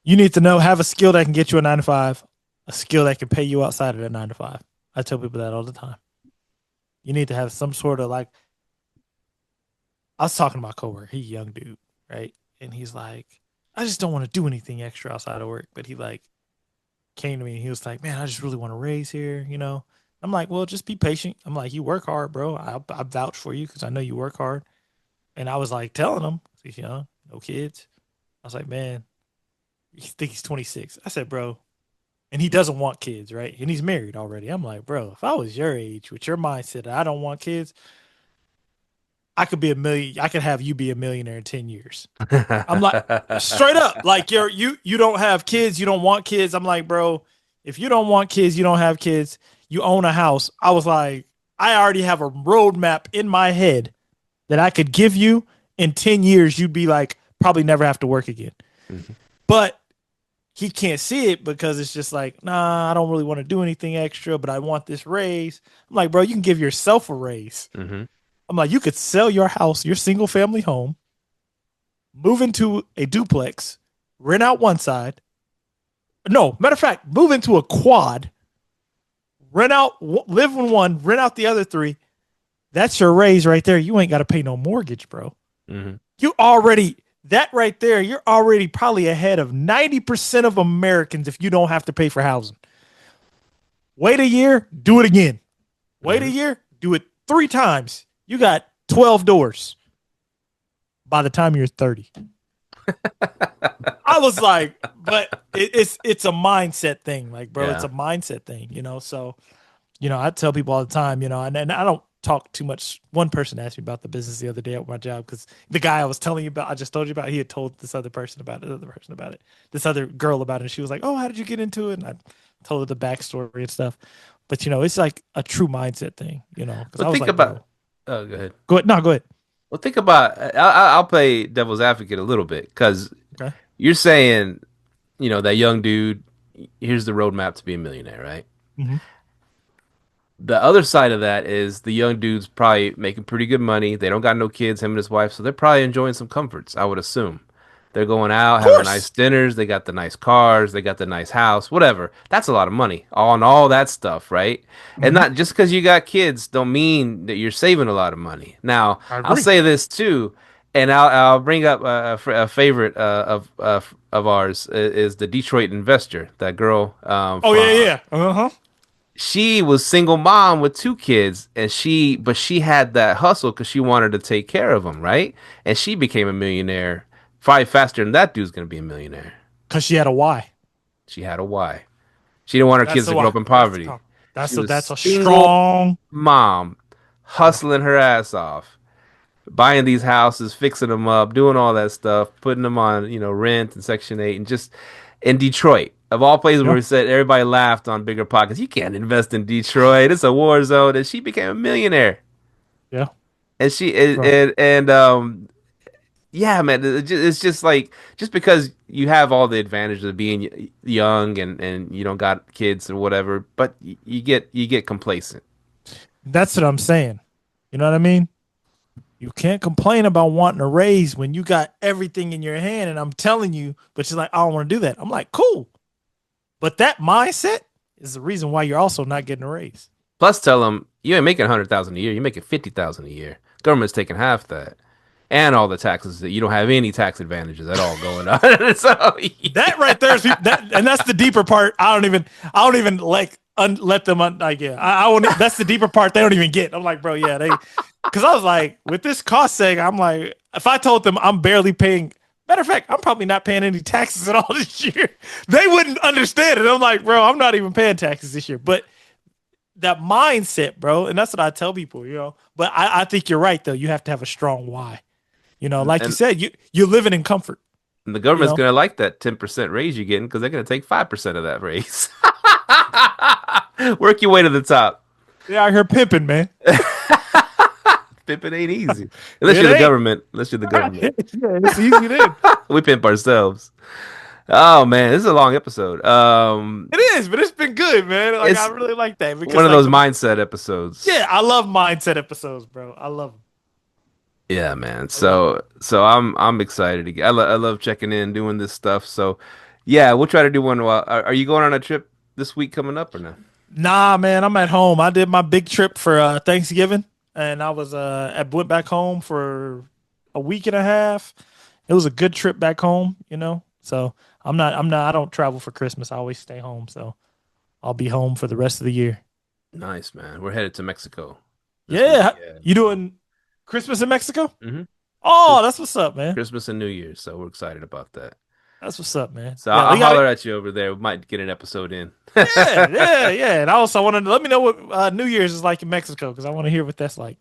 need to have a skill that can get you a 9 to 5, a skill that can pay you outside of that 9 to 5. I tell people that all the time. You need to have some sort of like, I was talking to my coworker, he's a young dude, right? And he's like, I just don't want to do anything extra outside of work. But he like came to me and he was like, man, I just really want to raise here. I'm like, well, just be patient. I'm like, you work hard, bro. I vouch for you because I know you work hard. And I was like telling him, he's young, no kids. I was like, man, you think he's 26. I said, bro, and he doesn't want kids, right? And he's married already. I'm like, bro, if I was your age with your mindset, I don't want kids, I could be I could have you be a millionaire in 10 years. I'm like, straight up, like you don't have kids, you don't want kids. I'm like, bro, if you don't want kids, you don't have kids, you own a house. I was like, I already have a roadmap in my head that I could give you in 10 years. You'd be like, probably never have to work again. Mm-hmm. But he can't see it because it's just like, nah, I don't really want to do anything extra, but I want this raise. I'm like, bro, you can give yourself a raise. Mm-hmm. I'm like, you could sell your house, your single family home, move into a duplex, rent out one side. No, matter of fact, move into a quad, rent out, live in one, rent out the other three. That's your raise right there. You ain't got to pay no mortgage, bro. Mm-hmm. You already, that right there, you're already probably ahead of 90% of Americans if you don't have to pay for housing. Wait a year, do it again. Wait a year, do it 3 times. You got 12 doors by the time you're 30. I was like, but it's a mindset thing. Like, bro, it's a mindset thing, So, I tell people all the time, and I don't talk too much. One person asked me about the business the other day at my job because the guy I was telling you about, I just told you about, he had told this other person about it, this other girl about it. And she was like, oh, how did you get into it? And I told her the backstory and stuff. But, it's like a true mindset thing, Because I was think like, about. bro, Oh, go ahead. go ahead. No, go ahead. Well, think about. I'll play devil's advocate a little bit because Okay. you're saying, that young dude. Here's the roadmap to be a millionaire, right? Mm-hmm. The other side of that is the young dude's probably making pretty good money. They don't got no kids, him and his wife, so they're probably enjoying some comforts, I would assume. They're going out, Of having nice course. dinners, they got the nice cars, they got the nice house, whatever. That's a lot of money on all that stuff, right? And Mm-hmm. not just because you got kids don't mean that you're saving a lot of money. Now, I I'll agree. say this too, and I'll bring up a favorite of ours is the Detroit Investor, that girl Oh, from yeah. Uh-huh. she was single mom with 2 kids, and she had that hustle because she wanted to take care of them, right? And she became a millionaire probably faster than that dude's gonna be a millionaire. Because she had a why. She had a why. She didn't want her That's kids the to grow why. up in That's the poverty. call. That's She a was that's a single strong. mom, Yeah. hustling her ass off, buying these houses, fixing them up, doing all that stuff, putting them on, rent and Section 8, and just in Detroit, of all places where Yeah. we said everybody laughed on Bigger Pockets. You can't invest in Detroit. It's a war zone. And she became a millionaire. Yeah. And she Bro. yeah, man, it's just like just because you have all the advantages of being young and you don't got kids or whatever, but you get complacent. That's what I'm saying. You know what I mean? You can't complain about wanting a raise when you got everything in your hand. And I'm telling you, but she's like, I don't want to do that. I'm like, cool. But that mindset is the reason why you're also not getting a raise. Plus, tell them you ain't making 100,000 a year. You're making 50,000 a year. Government's taking half that. and all the taxes. That you don't have any tax advantages at all going on. So yeah. That right there is and that's the deeper part. I don't even like let them like I won't. That's the deeper part they don't even get. I'm like, bro, yeah, because I was like, with this cost seg, I'm like, if I told them I'm barely paying. Matter of fact, I'm probably not paying any taxes at all this year. They wouldn't understand it. I'm like, bro, I'm not even paying taxes this year. But that mindset, bro, and that's what I tell people, But I think you're right, though. You have to have a strong why. Like you said, you're living in comfort. And the government's going to like that 10% raise you're getting because they're going to take 5% of that raise. Work your way to the top. Yeah, I hear pimping, man. Pimping ain't easy. Unless you're the government. Yeah, it's easy then. We pimp ourselves. Oh, man, this is a long episode. It is, but it's been good, man. Like, I really like that. Because, one of those mindset episodes. Yeah, I love mindset episodes, bro. I love them. Yeah, man. So I'm excited again. I love checking in, doing this stuff. So, yeah, we'll try to do one. Are you going on a trip this week coming up or not? Nah, man, I'm at home. I did my big trip for Thanksgiving. And I was I went back home for a week and a half. It was a good trip back home, So I don't travel for Christmas. I always stay home. So I'll be home for the rest of the year. Nice, man. We're headed to Mexico. Yeah. You doing Christmas in Mexico? Mm-hmm. Oh, that's what's up, man. Christmas and New Year's. So we're excited about that. That's what's up, man. So I'll holler at you over there. We might get an episode in. Yeah. And I also want to let me know what New Year's is like in Mexico because I want to hear what that's like.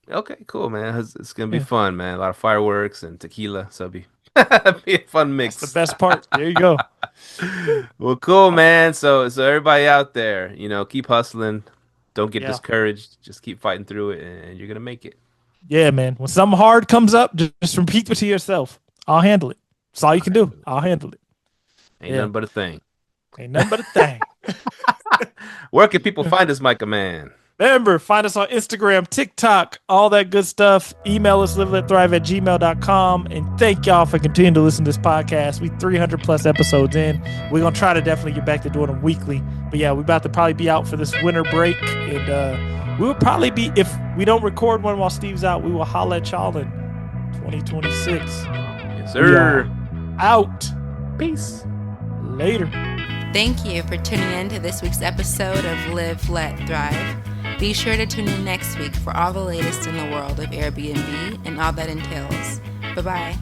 Okay, cool, man. It's gonna be fun, man. A lot of fireworks and tequila, so be a fun mix. That's the best part. There you go. Well, cool, man. So everybody out there, keep hustling. Don't get discouraged. Just keep fighting through it, and you're gonna make it. Yeah, man. When something hard comes up, just repeat it to yourself. I'll handle it. That's all you can do. I'll handle it. Ain't nothing but a thing. Ain't nothing but a thing. Where can people find us, Micah Man? Remember, find us on Instagram, TikTok, all that good stuff. Email us, liveletthrive@gmail.com. And thank y'all for continuing to listen to this podcast. We 300 plus episodes in. We're going to try to definitely get back to doing them weekly. But yeah, we're about to probably be out for this winter break. And we will probably be, if we don't record one while Steve's out, we will holler at y'all in 2026. Yes, sir. Out. Peace. Later. Thank you for tuning in to this week's episode of Live, Let, Thrive. Be sure to tune in next week for all the latest in the world of Airbnb and all that entails. Bye-bye.